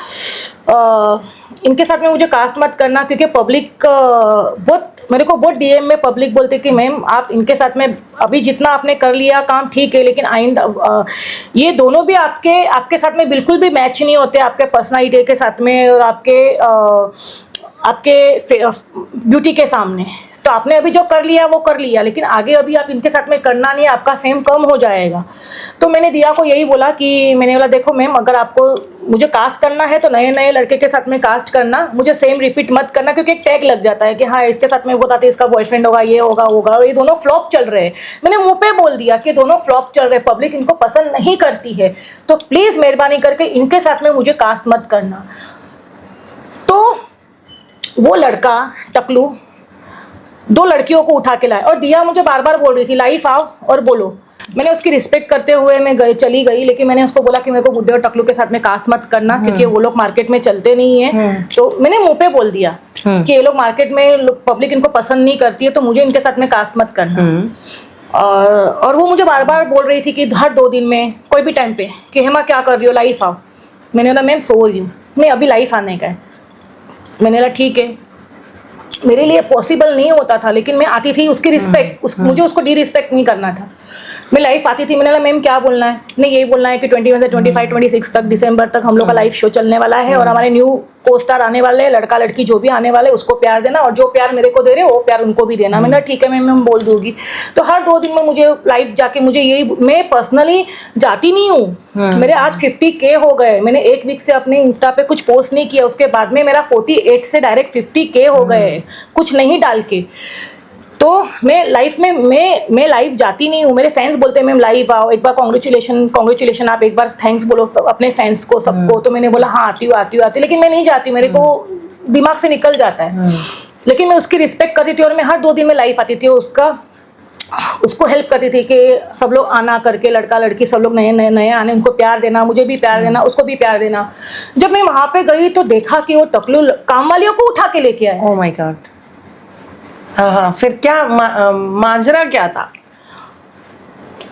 इनके साथ में मुझे कास्ट मत करना, क्योंकि पब्लिक मेरे को बहुत डीएम में पब्लिक बोलते कि मैम आप इनके साथ में अभी जितना आपने कर लिया काम ठीक है, लेकिन आइंदा ये दोनों भी आपके साथ में बिल्कुल भी मैच नहीं होते, आपके पर्सनालिटी के साथ में और आपके ब्यूटी के सामने। तो आपने अभी जो कर लिया वो कर लिया, लेकिन आगे अभी आप इनके साथ में करना नहीं, आपका फेम कम हो जाएगा। तो मैंने दिया को यही बोला कि मैंने बोला देखो मैम, अगर आपको मुझे कास्ट करना है तो नए लड़के के साथ में कास्ट करना, मुझे सेम रिपीट मत करना, क्योंकि एक टैग लग जाता है कि हाँ इसके साथ में बताते इसका बॉयफ्रेंड होगा, ये होगा और ये दोनों फ्लॉप चल रहे हैं। मैंने मुंह पे बोल दिया कि दोनों फ्लॉप चल रहे हैं, पब्लिक इनको पसंद नहीं करती है, तो प्लीज़ मेहरबानी करके इनके साथ में मुझे कास्ट मत करना। तो वो लड़का टकलू 2 लड़कियों को उठा के लाया और दिया मुझे बार बार बोल रही थी लाइव आओ और बोलो। मैंने उसकी रिस्पेक्ट करते हुए मैं चली गई, लेकिन मैंने उसको बोला कि मेरे को गुड्डे और टकलू के साथ में कास्ट मत करना, क्योंकि वो लोग मार्केट में चलते नहीं है। तो मैंने मुंह पे बोल दिया कि ये लोग मार्केट में पब्लिक इनको पसंद नहीं करती है, तो मुझे इनके साथ में कास्ट मत करना। और वो मुझे बार बार बोल रही थी कि हर 2 दिन में कोई भी टाइम पे कि हेमा क्या कर रही हो, लाइव आओ। मैंने बोला मैम सो रही हूँ, नहीं अभी लाइव आने का है। मैंने बोला ठीक है। मेरे लिए पॉसिबल नहीं होता था, लेकिन मैं आती थी, उसकी रिस्पेक्ट मुझे उसको डी रिस्पेक्ट नहीं करना था। मैं लाइफ आती थी, मैंने बोला मैम क्या बोलना है, नहीं यही बोलना है कि 21 से 25 26 तक दिसंबर तक हम लोग का लाइव शो चलने वाला है और हमारे न्यू को स्टार आने वाले हैं, लड़का लड़की जो भी आने वाले उसको प्यार देना और जो प्यार मेरे को दे रहे हो वो प्यार उनको भी देना। मैंने कहा ठीक है मैम बोल दूंगी। तो हर 2 दिन में मुझे लाइव जाके मुझे यही, मैं पर्सनली जाती नहीं हूँ, मेरे आज 50K हो गए, मैंने 1 वीक से अपने इंस्टा पे कुछ पोस्ट नहीं किया, उसके बाद में मेरा 48 से डायरेक्ट 50K हो गए कुछ नहीं डाल के। तो मैं लाइफ में मैं लाइव जाती नहीं हूँ। मेरे फैंस बोलते हैं मैम लाइव आओ, एक बार कॉन्ग्रेचुलेशन आप एक बार थैंक्स बोलो अपने फैंस को सबको। तो मैंने बोला हाँ आती हूँ, लेकिन मैं नहीं जाती, मेरे को दिमाग से निकल जाता है। लेकिन मैं उसकी रिस्पेक्ट करती थी और मैं हर 2 दिन में लाइव आती थी, उसको हेल्प करती थी कि सब लोग आना करके, लड़का लड़की सब लोग नए आने, उनको प्यार देना, मुझे भी प्यार देना, उसको भी प्यार देना। जब मैं वहाँ पे गई तो देखा कि वो टकलू काम वालियों को उठा के लेके आया। Oh my God. हाँ, फिर क्या माजरा क्या था?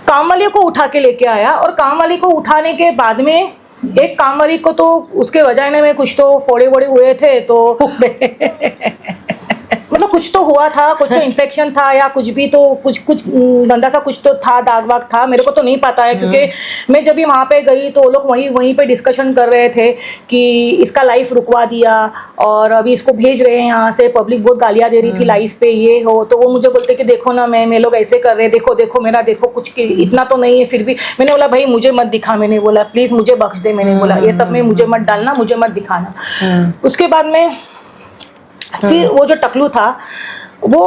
काम वाली को उठा के लेके आया और काम वाली को उठाने के बाद में एक काम वाली को तो उसके वजाइने में कुछ तो फोड़े वोड़े हुए थे, तो मतलब कुछ तो हुआ था, कुछ तो इन्फेक्शन था या कुछ भी, तो कुछ गंदा सा कुछ तो था, दाग वाग था, मेरे को तो नहीं पता है क्योंकि मैं जब भी वहाँ पे गई तो वो लोग वहीं पे डिस्कशन कर रहे थे कि इसका लाइफ रुकवा दिया और अभी इसको भेज रहे हैं यहाँ से, पब्लिक बहुत गालियाँ दे रही थी लाइफ पे ये हो। तो वो मुझे बोलते कि देखो ना मैम ये लोग ऐसे कर रहे हैं, देखो मेरा देखो कुछ इतना तो नहीं है फिर भी। मैंने बोला भाई मुझे मत दिखा, मैंने बोला प्लीज़ मुझे बख्श दे, मैंने बोला ये सब में मुझे मत डालना, मुझे मत दिखाना। उसके बाद में फिर वो जो टकलू था वो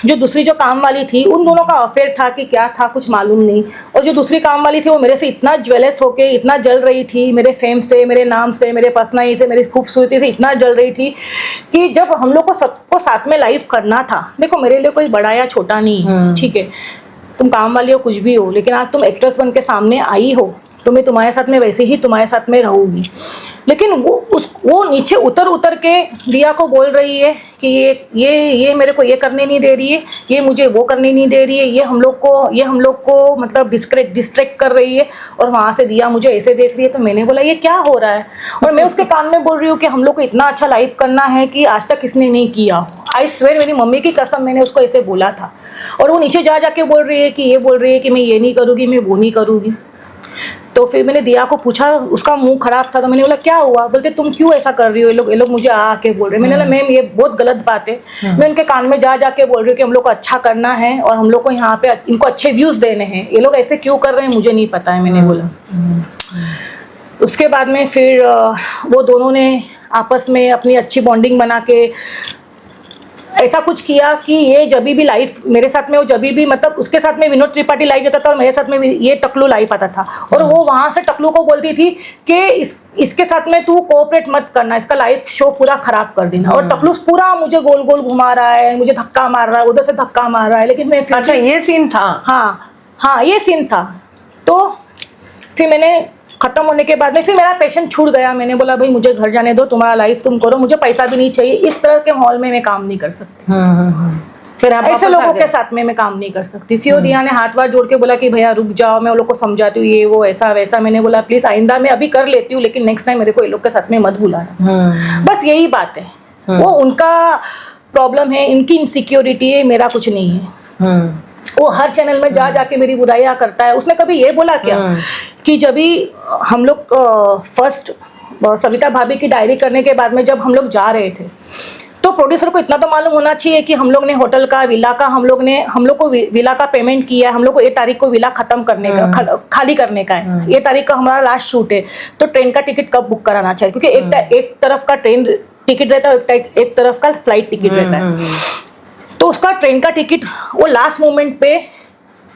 जो दूसरी जो काम वाली थी, उन दोनों का अफेयर था कि क्या था कुछ मालूम नहीं। और जो दूसरी काम वाली थी वो मेरे से इतना ज्वेलस होके इतना जल रही थी, मेरे फेम से, मेरे नाम से, मेरे पर्सनालिटी से, मेरी खूबसूरती से इतना जल रही थी कि जब हम लोग को सबको साथ में लाइव करना था, देखो मेरे लिए कोई बड़ा या छोटा नहीं, ठीक है तुम काम वाली हो कुछ भी हो, लेकिन आज तुम एक्ट्रेस बन के सामने आई हो तो मैं तुम्हारे साथ में वैसे ही तुम्हारे साथ में रहूँगी। लेकिन वो नीचे उतर के दिया को बोल रही है कि ये मेरे को ये करने नहीं दे रही है, ये मुझे वो करने नहीं दे रही है, ये हम लोग को मतलब डिस्ट्रैक्ट कर रही है, और वहाँ से दिया मुझे ऐसे देख रही है। तो मैंने बोला ये क्या हो रहा है, और मैं उसके कान में बोल रही हूँ कि हम लोग को इतना अच्छा लाइव करना है कि आज तक किसने नहीं किया। आई स्वेयर मेरी मम्मी की कसम मैंने उसको ऐसे बोला था, और वो नीचे जाके बोल रही है कि मैं ये नहीं करूँगी, मैं वो नहीं करूँगी। तो फिर मैंने दिया को पूछा, उसका मुंह खराब था, तो मैंने बोला क्या हुआ, बोलते तुम क्यों ऐसा कर रही हो, ये लोग मुझे आके बोल रहे हैं। मैंने बोला मैम ये बहुत गलत बात है। मैं उनके कान में जाके बोल रही हूँ कि हम लोग को अच्छा करना है और हम लोग को यहाँ पे इनको अच्छे व्यूज देने हैं, ये लोग ऐसे क्यों कर रहे हैं मुझे नहीं पता है, मैंने बोला। उसके बाद में फिर वो दोनों ने आपस में अपनी अच्छी बॉन्डिंग बना के ऐसा कुछ किया कि ये जब भी लाइव मेरे साथ में, वो जब भी मतलब उसके साथ में विनोद त्रिपाठी लाइव जाता था और मेरे साथ में ये टकलू लाइव आता था, और वो वहाँ से टकलू को बोलती थी कि इसके साथ में तू कोऑपरेट मत करना, इसका लाइव शो पूरा खराब कर देना। और टकलू पूरा मुझे गोल गोल घुमा रहा है, मुझे धक्का मार रहा है, उधर से धक्का मार रहा है, लेकिन मैं अच्छा ये सीन था? हाँ ये सीन था। तो फिर मैंने खत्म होने के बाद में फिर मेरा पेशेंट छूट गया, मैंने बोला भाई मुझे घर जाने दो, तुम्हारा लाइफ तुम करो, मुझे पैसा भी नहीं चाहिए, इस तरह के माहौल में मैं काम नहीं कर सकती। फिर आप ऐसे लोगों के साथ में मैं काम नहीं कर सकती। फिर दिया ने हाथ वाथ जोड़ के बोला कि भैया रुक जाओ, मैं वो लोग को समझाती हूँ ये वो ऐसा वैसा। मैंने बोला प्लीज आइंदा मैं अभी कर लेती हूँ, लेकिन नेक्स्ट टाइम मेरे को ये लोग के साथ में मत बुलाना। बस यही बात है, वो उनका प्रॉब्लम है, इनकी इनसिक्योरिटी है, मेरा कुछ नहीं है। वो हर चैनल में जाके मेरी बुराइयां करता है। उसने कभी ये बोला क्या कि जब भी हम लोग फर्स्ट सविता भाभी की डायरी करने के बाद में जब हम लोग जा रहे थे, तो प्रोड्यूसर को इतना तो मालूम होना चाहिए कि हम लोग ने होटल का, विला का, हम लोग को विला का पेमेंट किया है, हम लोग को 1 तारीख को विला खत्म करने का, खाली करने का है, 1 तारीख का हमारा लास्ट शूट है, तो ट्रेन का टिकट कब बुक कराना चाहिए, क्योंकि एक तरफ का ट्रेन टिकट रहता है, एक तरफ का फ्लाइट टिकट रहता है। तो उसका ट्रेन का टिकट वो लास्ट मोमेंट पे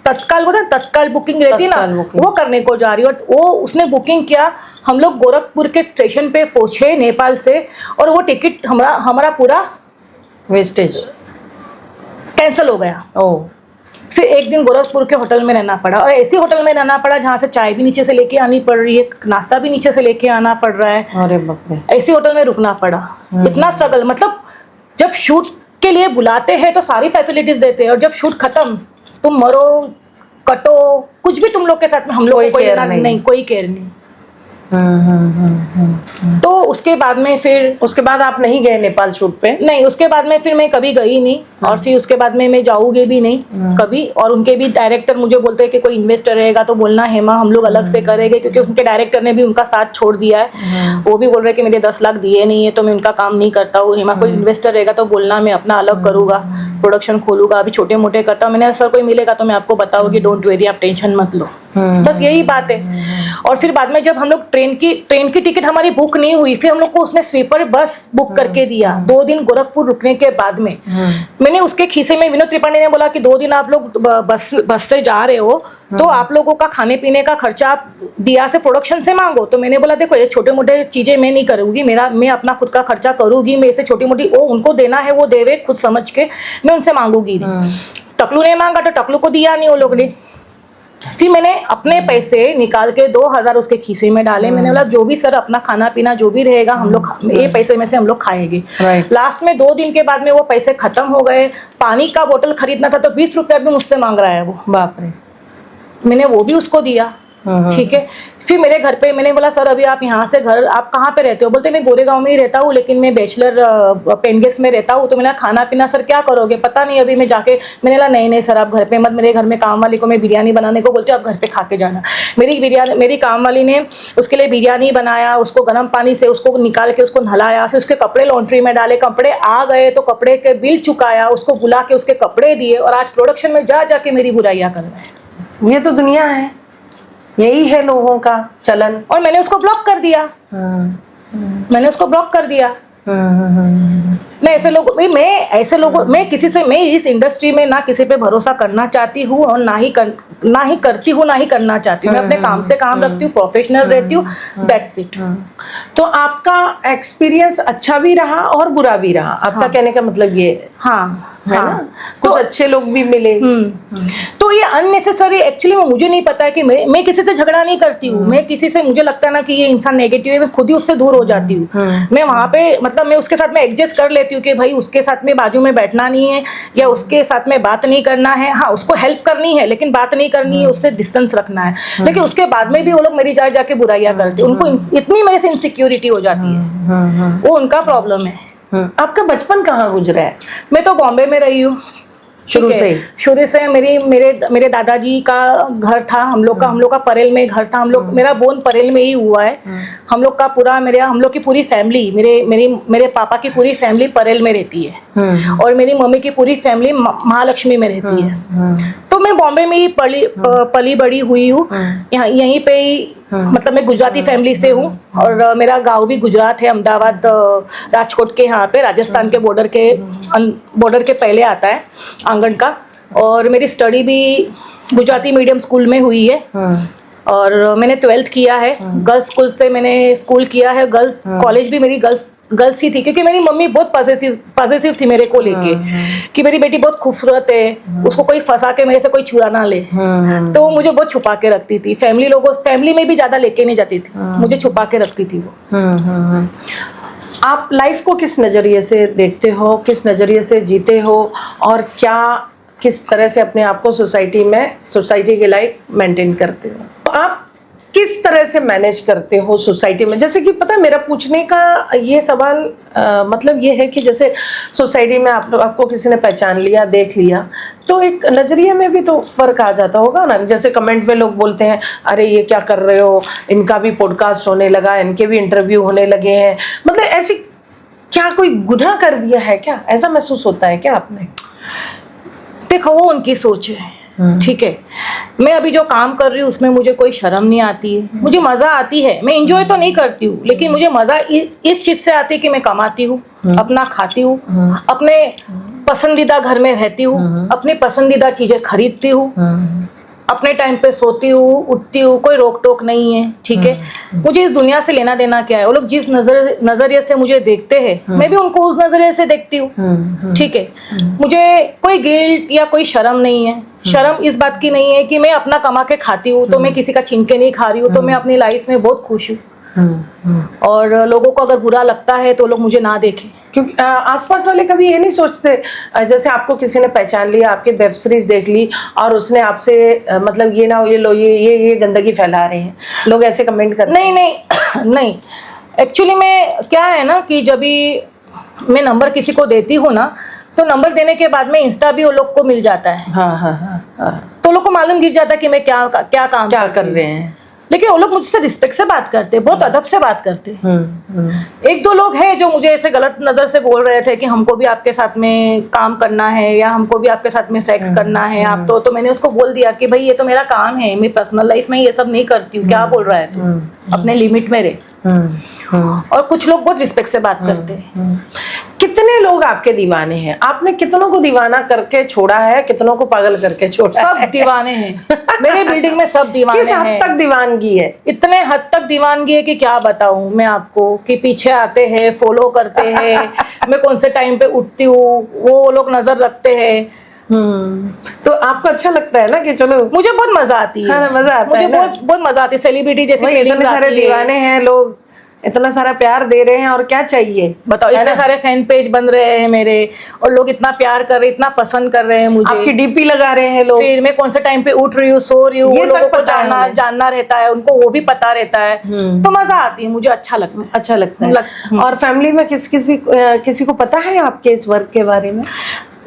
तत्काल बुकिंग रहती ना, वो करने को जा रही है। और वो उसने बुकिंग किया, हम लोग गोरखपुर के स्टेशन पे पहुंचे नेपाल से, और वो टिकट हमारा पूरा वेस्टेज कैंसिल हो गया। फिर एक दिन गोरखपुर के होटल में रहना पड़ा, और ऐसी होटल में रहना पड़ा जहाँ से चाय भी नीचे से लेके आनी पड़ रही है, नाश्ता भी नीचे से लेके आना पड़ रहा है। अरे बाप रे, ऐसी होटल में रुकना पड़ा। इतना स्ट्रगल, मतलब जब शूट के लिए बुलाते हैं तो सारी फैसिलिटीज देते हैं, और जब शूट खत्म तुम मरो कटो कुछ भी तुम लोग के साथ में, हम लोग को कोई लेना नहीं, कोई केयर नहीं। तो उसके बाद में फिर उसके बाद आप नहीं गए नेपाल शूट पे? नहीं, उसके बाद में फिर मैं कभी गई नहीं, और फिर उसके बाद में मैं जाऊंगी भी नहीं कभी। और उनके भी डायरेक्टर मुझे बोलते हैं कि कोई इन्वेस्टर रहेगा तो बोलना हेमा, हम लोग अलग से करेंगे, क्योंकि उनके डायरेक्टर ने भी उनका साथ छोड़ दिया है। वो भी बोल रहे कि मेरे 10 लाख दिए नहीं है तो मैं उनका काम नहीं करता हूँ। हेमा, कोई इन्वेस्टर रहेगा तो बोलना, मैं अपना अलग करूंगा, प्रोडक्शन खोलूंगा, अभी छोटे मोटे करता हूँ। मैंने सर कोई मिलेगा तो मैं आपको बताऊंगी, डोंट वेरी, आप टेंशन मत लो। बस यही बात है। और फिर बाद में जब हम लोग ट्रेन की टिकट हमारी बुक नहीं हुई, फिर हम लोग को उसने स्लीपर बस बुक करके दिया 2 दिन गोरखपुर रुकने के बाद में। मैंने उसके खीसे में, विनोद त्रिपाठी ने बोला कि 2 दिन आप लोग बस से जा रहे हो तो आप लोगों का खाने पीने का खर्चा आप दिया से प्रोडक्शन से मांगो। तो मैंने बोला देखो, ये छोटे मोटे चीजें मैं नहीं करूंगी, मैं अपना खुद का खर्चा करूंगी। मैं इसे छोटी मोटी वो उनको देना है वो देवे खुद समझ के, मैं उनसे मांगूंगी। टकलू ने मांगा तो टकलू को दिया नहीं वो लोग ने। फिर मैंने अपने पैसे निकाल के 2000 उसके खीसे में डाले। मैंने बोला जो भी सर अपना खाना पीना जो भी रहेगा हम लोग ये पैसे में से हम लोग खाएंगे। लास्ट में 2 दिन के बाद में वो पैसे खत्म हो गए। पानी का बोतल खरीदना था तो 20 रुपया भी मुझसे मांग रहा है वो। बाप रे। मैंने वो भी उसको दिया। ठीक है। फिर मेरे घर पे मैंने बोला सर अभी आप यहाँ से घर आप कहाँ पे रहते हो? बोलते मैं गोरेगांव में ही रहता हूँ, लेकिन मैं बैचलर पेनगेस्ट में रहता हूँ। तो मैंने खाना पीना सर क्या करोगे? पता नहीं, अभी मैं जाके, मैंने बोला नहीं सर आप घर पे मत, मेरे घर में काम वाली को मैं बिरयानी बनाने को बोलती हूँ, आप घर पे खा के जाना। मेरी काम वाली ने उसके लिए बिरयानी बनाया, उसको गर्म पानी से उसको निकाल के उसको नहलाया, फिर उसके कपड़े लॉन्ड्री में डाले, कपड़े आ गए तो कपड़े के बिल चुकाया, उसको बुला के उसके कपड़े दिए, और आज प्रोडक्शन में जा जाके मेरी बुराइयां कर रहे हैं। ये तो दुनिया है, यही है लोगों का चलन। और मैंने उसको ब्लॉक कर दिया। मैंने उसको ब्लॉक कर दिया। मैं ऐसे लोगों मैं किसी से, मैं इस इंडस्ट्री में ना किसी पे भरोसा करना चाहती हूँ और ना ही करती हूँ, ना ही करना चाहती हूँ। मैं अपने काम से काम रखती हूँ, प्रोफेशनल रहती हूँ, दैट्स इट। तो आपका एक्सपीरियंस अच्छा भी रहा और बुरा भी रहा, आपका कहने का मतलब ये है? है ना? कुछ अच्छे लोग भी मिले। तो ये अननेसेसरी, एक्चुअली मुझे नहीं पता है कि मैं किसी से झगड़ा नहीं करती हूँ। मैं किसी से, मुझे लगता है ना कि ये इंसान नेगेटिव है, मैं खुद ही उससे दूर हो जाती हूँ। मैं वहां पे मतलब मैं उसके साथ में एडजस्ट कर लेती हूँ कि भाई उसके साथ में बाजू में बैठना नहीं है या उसके साथ में बात नहीं करना है। हाँ, उसको हेल्प करनी है लेकिन बात नहीं करनी है, उससे डिस्टेंस रखना है। लेकिन उसके बाद में भी वो लोग मेरी जाके बुराइयां करते हैं। उनको इतनी मेरे से इनसिक्योरिटी हो जाती है, वो उनका प्रॉब्लम है। आपका बचपन कहाँ गुजरा है? मैं तो बॉम्बे में रही हूँ शुरू से। मेरे दादाजी का घर था, हम लोग का परेल में घर था। मेरा बोर्न परेल में ही हुआ है। हम लोग की पूरी फैमिली, मेरे पापा की पूरी फैमिली परेल में रहती है, और मेरी मम्मी की पूरी फैमिली महालक्ष्मी में रहती है। तो मैं बॉम्बे में ही पली बड़ी हुई हूँ, यहीं पे ही। मतलब मैं गुजराती फैमिली से हूँ, और मेरा गांव भी गुजरात है, अहमदाबाद राजकोट के यहाँ पे, राजस्थान के बॉर्डर के पहले आता है आंगन का। और मेरी स्टडी भी गुजराती मीडियम स्कूल में हुई है, और मैंने 12th किया है गर्ल्स स्कूल से। मैंने स्कूल किया है, गर्ल्स कॉलेज भी मेरी गर्ल्स ही थी, क्योंकि मेरी मम्मी बहुत पॉजिटिव थी मेरे को लेके कि मेरी बेटी बहुत खूबसूरत है, उसको कोई फंसा के मेरे से कोई चुरा ना ले। तो वो मुझे बहुत छुपा के रखती थी। फैमिली में भी ज्यादा लेके नहीं जाती थी, मुझे छुपा के रखती थी वो। आप लाइफ को किस नजरिए से देखते हो, किस नजरिए से जीते हो, और किस तरह से अपने आप को सोसाइटी की लाइफ मेंटेन करते हो? तो आप किस तरह से मैनेज करते हो सोसाइटी में? जैसे कि पता है, मेरा पूछने का ये सवाल मतलब ये है कि जैसे सोसाइटी में आपको किसी ने पहचान लिया, देख लिया, तो एक नज़रिए में भी तो फर्क आ जाता होगा ना। जैसे कमेंट में लोग बोलते हैं अरे ये क्या कर रहे हो, इनका भी पॉडकास्ट होने लगा, इनके भी इंटरव्यू होने लगे हैं। मतलब ऐसी क्या कोई गुनाह कर दिया है क्या? ऐसा महसूस होता है क्या आपने? देखो, वो उनकी सोच है, ठीक है। मैं अभी जो काम कर रही हूँ उसमें मुझे कोई शर्म नहीं आती है, मुझे मजा आती है। मैं एंजॉय तो नहीं करती हूँ, लेकिन मुझे मजा इस चीज से आती है कि मैं कमाती हूँ, अपना खाती हूँ, अपने पसंदीदा घर में रहती हूँ, अपनी पसंदीदा चीजें खरीदती हूँ, अपने टाइम पे सोती हूँ, उठती हूँ, कोई रोक टोक नहीं है, ठीक है। मुझे इस दुनिया से लेना देना क्या है? वो लोग जिस नजरिए से मुझे देखते हैं, मैं भी उनको उस नजरिए से देखती हूँ, ठीक है। मुझे कोई गिल्ट या कोई शर्म नहीं है। शर्म इस बात की नहीं है कि मैं अपना कमा के खाती हूँ तो मैं किसी का छीन के नहीं खा रही हूँ, तो मैं अपनी लाइफ में बहुत खुश हूँ। और लोगों को अगर बुरा लगता है तो लोग मुझे ना देखें, क्योंकि आसपास वाले कभी ये नहीं सोचते, जैसे आपको किसी ने पहचान लिया, आपके वेब सीरीज देख ली और उसने आपसे मतलब ये ना ये लो ये गंदगी फैला रहे हैं, लोग ऐसे कमेंट करते हैं? नहीं नहीं, एक्चुअली में क्या है ना कि जब भी मैं नंबर किसी को देती हूँ ना, तो नंबर देने के बाद में इंस्टा भी वो लोग को मिल जाता है। हाँ हाँ हाँ हाँ। तो लोग को मालूम गिर जाता है कि मैं क्या काम क्या कर रहे हैं। लेकिन वो लोग मुझसे रिस्पेक्ट से बात करते हैं, बहुत अदब से बात करते हैं। एक दो लोग हैं जो मुझे ऐसे गलत नजर से बोल रहे थे कि हमको भी आपके साथ में काम करना है या हमको भी आपके साथ में सेक्स करना है आप तो मैंने उसको बोल दिया कि भाई ये तो मेरा काम है, मैं पर्सनल लाइफ में ये सब नहीं करती हूँ, क्या बोल रहा है तू, अपने लिमिट में रहे। और कुछ लोग बहुत रिस्पेक्ट से बात करते हैं। कितने लोग आपके दीवाने हैं? आपने कितनों को दीवाना करके छोड़ा है, कितनों को पागल करके छोड़ा सब है? दीवाने हैं मेरे बिल्डिंग में, सब दीवाने किस हद हैं। तक दीवानगी है? इतने हद तक दीवानगी है कि क्या बताऊं मैं आपको, कि पीछे आते हैं, फॉलो करते हैं मैं कौन से टाइम पे उठती हूँ वो लोग नजर रखते हैं। तो आपको अच्छा लगता है ना कि चलो, मुझे बहुत मजा आती है। हाँ ना, मजा आता मुझे है ना? बहुत बहुत मजा आती है। सेलिब्रिटी जैसे वही, इतने सारे दीवाने हैं, लोग इतना सारा प्यार दे रहे हैं और क्या चाहिए बताओ। इतने सारे फैन पेज बन रहे हैं मेरे और लोग इतना प्यार कर रहे हैं, इतना पसंद कर रहे हैं मुझे। आपकी डीपी लगा रहे हैं लोग, फिर मैं कौन से टाइम पे उठ रही हूँ, सो रही हूँ, ये लोगों तक को पता है हमें। जानना रहता है, उनको वो भी पता रहता है। तो मजा आती है, मुझे अच्छा लगता है। अच्छा लगता है। और फैमिली में किसी को पता है आपके इस वर्क के बारे में?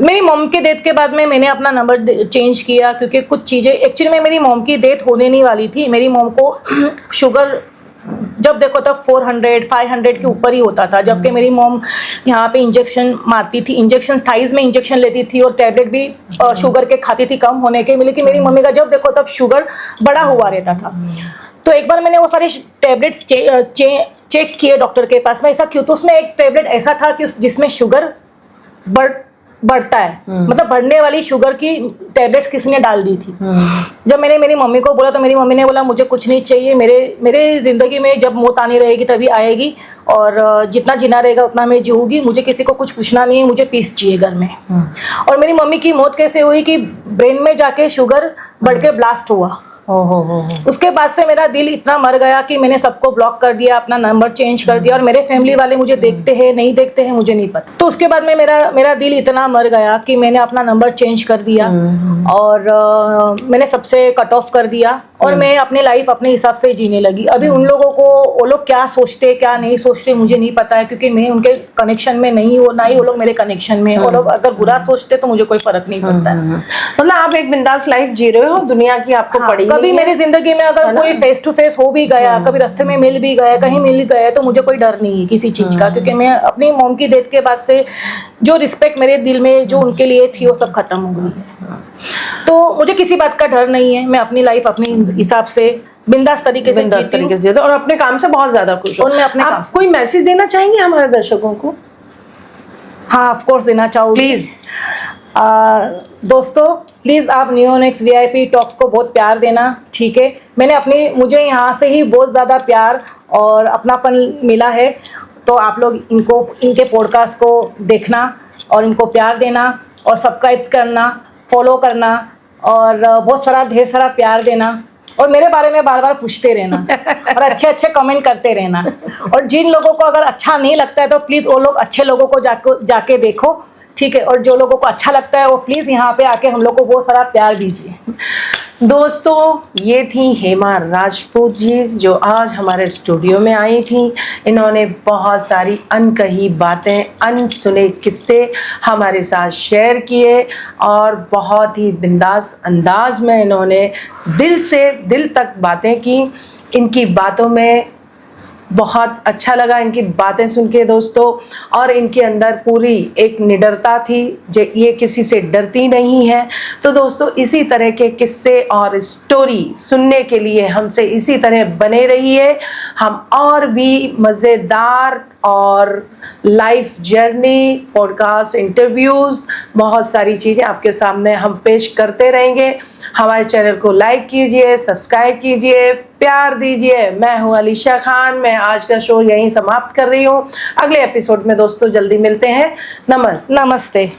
मेरी मॉम के डेथ के बाद में मैंने अपना नंबर चेंज किया, क्योंकि कुछ चीज़ें एक्चुअली में मेरी मॉम की डेथ होने नहीं वाली थी। मेरी मॉम को शुगर जब देखो तब 400-500 के ऊपर ही होता था, जबकि मेरी मॉम यहाँ पे इंजेक्शन मारती थी, इंजेक्शन थाइज में इंजेक्शन लेती थी और टैबलेट भी शुगर के खाती थी कम होने के, लेकिन मेरी मम्मी का जब देखो तब शुगर बड़ा हुआ रहता था। तो एक बार मैंने वो सारे टैबलेट्स चेक किए डॉक्टर के पास में, ऐसा क्यों, तो उसमें एक टैबलेट ऐसा था कि जिसमें शुगर बढ़ता है, मतलब बढ़ने वाली शुगर की टैबलेट्स किसी ने डाल दी थी। जब मैंने मेरी मम्मी को बोला तो मेरी मम्मी ने बोला मुझे कुछ नहीं चाहिए, मेरे ज़िंदगी में जब मौत आनी रहेगी तभी आएगी और जितना जीना रहेगा उतना मैं जीऊँगी, मुझे किसी को कुछ पूछना नहीं है, मुझे पीस चाहिए घर में। और मेरी मम्मी की मौत कैसे हुई कि ब्रेन में जाके शुगर बढ़ के ब्लास्ट हुआ। उसके बाद से मेरा दिल इतना मर गया कि मैंने सबको ब्लॉक कर दिया, अपना नंबर चेंज कर दिया, और मेरे फैमिली वाले मुझे देखते हैं नहीं देखते हैं मुझे नहीं पता। तो उसके बाद में मेरा दिल इतना मर गया कि मैंने अपना नंबर चेंज कर दिया और मैंने सबसे कट ऑफ कर दिया और मैं अपनी लाइफ अपने हिसाब से जीने लगी। अभी उन लोगों को वो लोग क्या सोचते क्या नहीं सोचते मुझे नहीं पता है, क्योंकि मैं उनके कनेक्शन में नहीं हूँ, ना ही वो लोग मेरे कनेक्शन में। वो लोग अगर बुरा सोचते तो मुझे कोई फर्क नहीं पड़ता है। मतलब आप एक बिंदास लाइफ जी रहे हो, दुनिया की आपको पड़ी कभी मेरी जिंदगी में अगर कोई फेस टू फेस हो भी गया, कभी रास्ते में मिल भी गया, कहीं मिल गया, तो मुझे कोई डर नहीं है किसी चीज का, क्योंकि मैं अपनी मॉम की डेथ के बाद से जो रिस्पेक्ट मेरे दिल में जो उनके लिए थी वो सब खत्म हो गई है। तो मुझे किसी बात का डर नहीं है, मैं अपनी लाइफ अपने हिसाब से बिंदास तरीके से जीती हूँ और अपने काम से बहुत ज्यादा खुश हूँ। आप कोई मैसेज देना चाहेंगे हमारे दर्शकों को? हाँ, ऑफ कोर्स देना चाहूँगी। प्लीज दोस्तों प्लीज़ आप नियोनेक्स VIP टॉक्स को बहुत प्यार देना, ठीक है। मुझे यहाँ से ही बहुत ज़्यादा प्यार और अपनापन मिला है, तो आप लोग इनके पॉडकास्ट को देखना और इनको प्यार देना और सब्सक्राइब करना, फॉलो करना और बहुत सारा ढेर सारा प्यार देना और मेरे बारे में बार बार पूछते रहना और अच्छे अच्छे कमेंट करते रहना। और जिन लोगों को अगर अच्छा नहीं लगता है तो प्लीज़ वो लोग अच्छे लोगों को जाके देखो, ठीक है। और जो लोगों को अच्छा लगता है वो प्लीज़ यहाँ पे आके हम लोग को बहुत सारा प्यार दीजिए। दोस्तों ये थी हेमा राजपूत जी जो आज हमारे स्टूडियो में आई थी। इन्होंने बहुत सारी अनकही बातें, अनसुने किस्से हमारे साथ शेयर किए और बहुत ही बिंदास अंदाज में इन्होंने दिल से दिल तक बातें की। इनकी बातों में बहुत अच्छा लगा, इनकी बातें सुन के दोस्तों, और इनके अंदर पूरी एक निडरता थी, ये किसी से डरती नहीं है। तो दोस्तों इसी तरह के किस्से और स्टोरी सुनने के लिए हमसे इसी तरह बने रहिए। हम और भी मज़ेदार और लाइफ जर्नी, पॉडकास्ट, इंटरव्यूज़, बहुत सारी चीज़ें आपके सामने हम पेश करते रहेंगे। हमारे चैनल को लाइक कीजिए, सब्सक्राइब कीजिए, प्यार दीजिए। मैं हूँ अलीशा खान, मैं आज का शो यहीं समाप्त कर रही हूँ। अगले एपिसोड में दोस्तों जल्दी मिलते हैं। नमस्ते।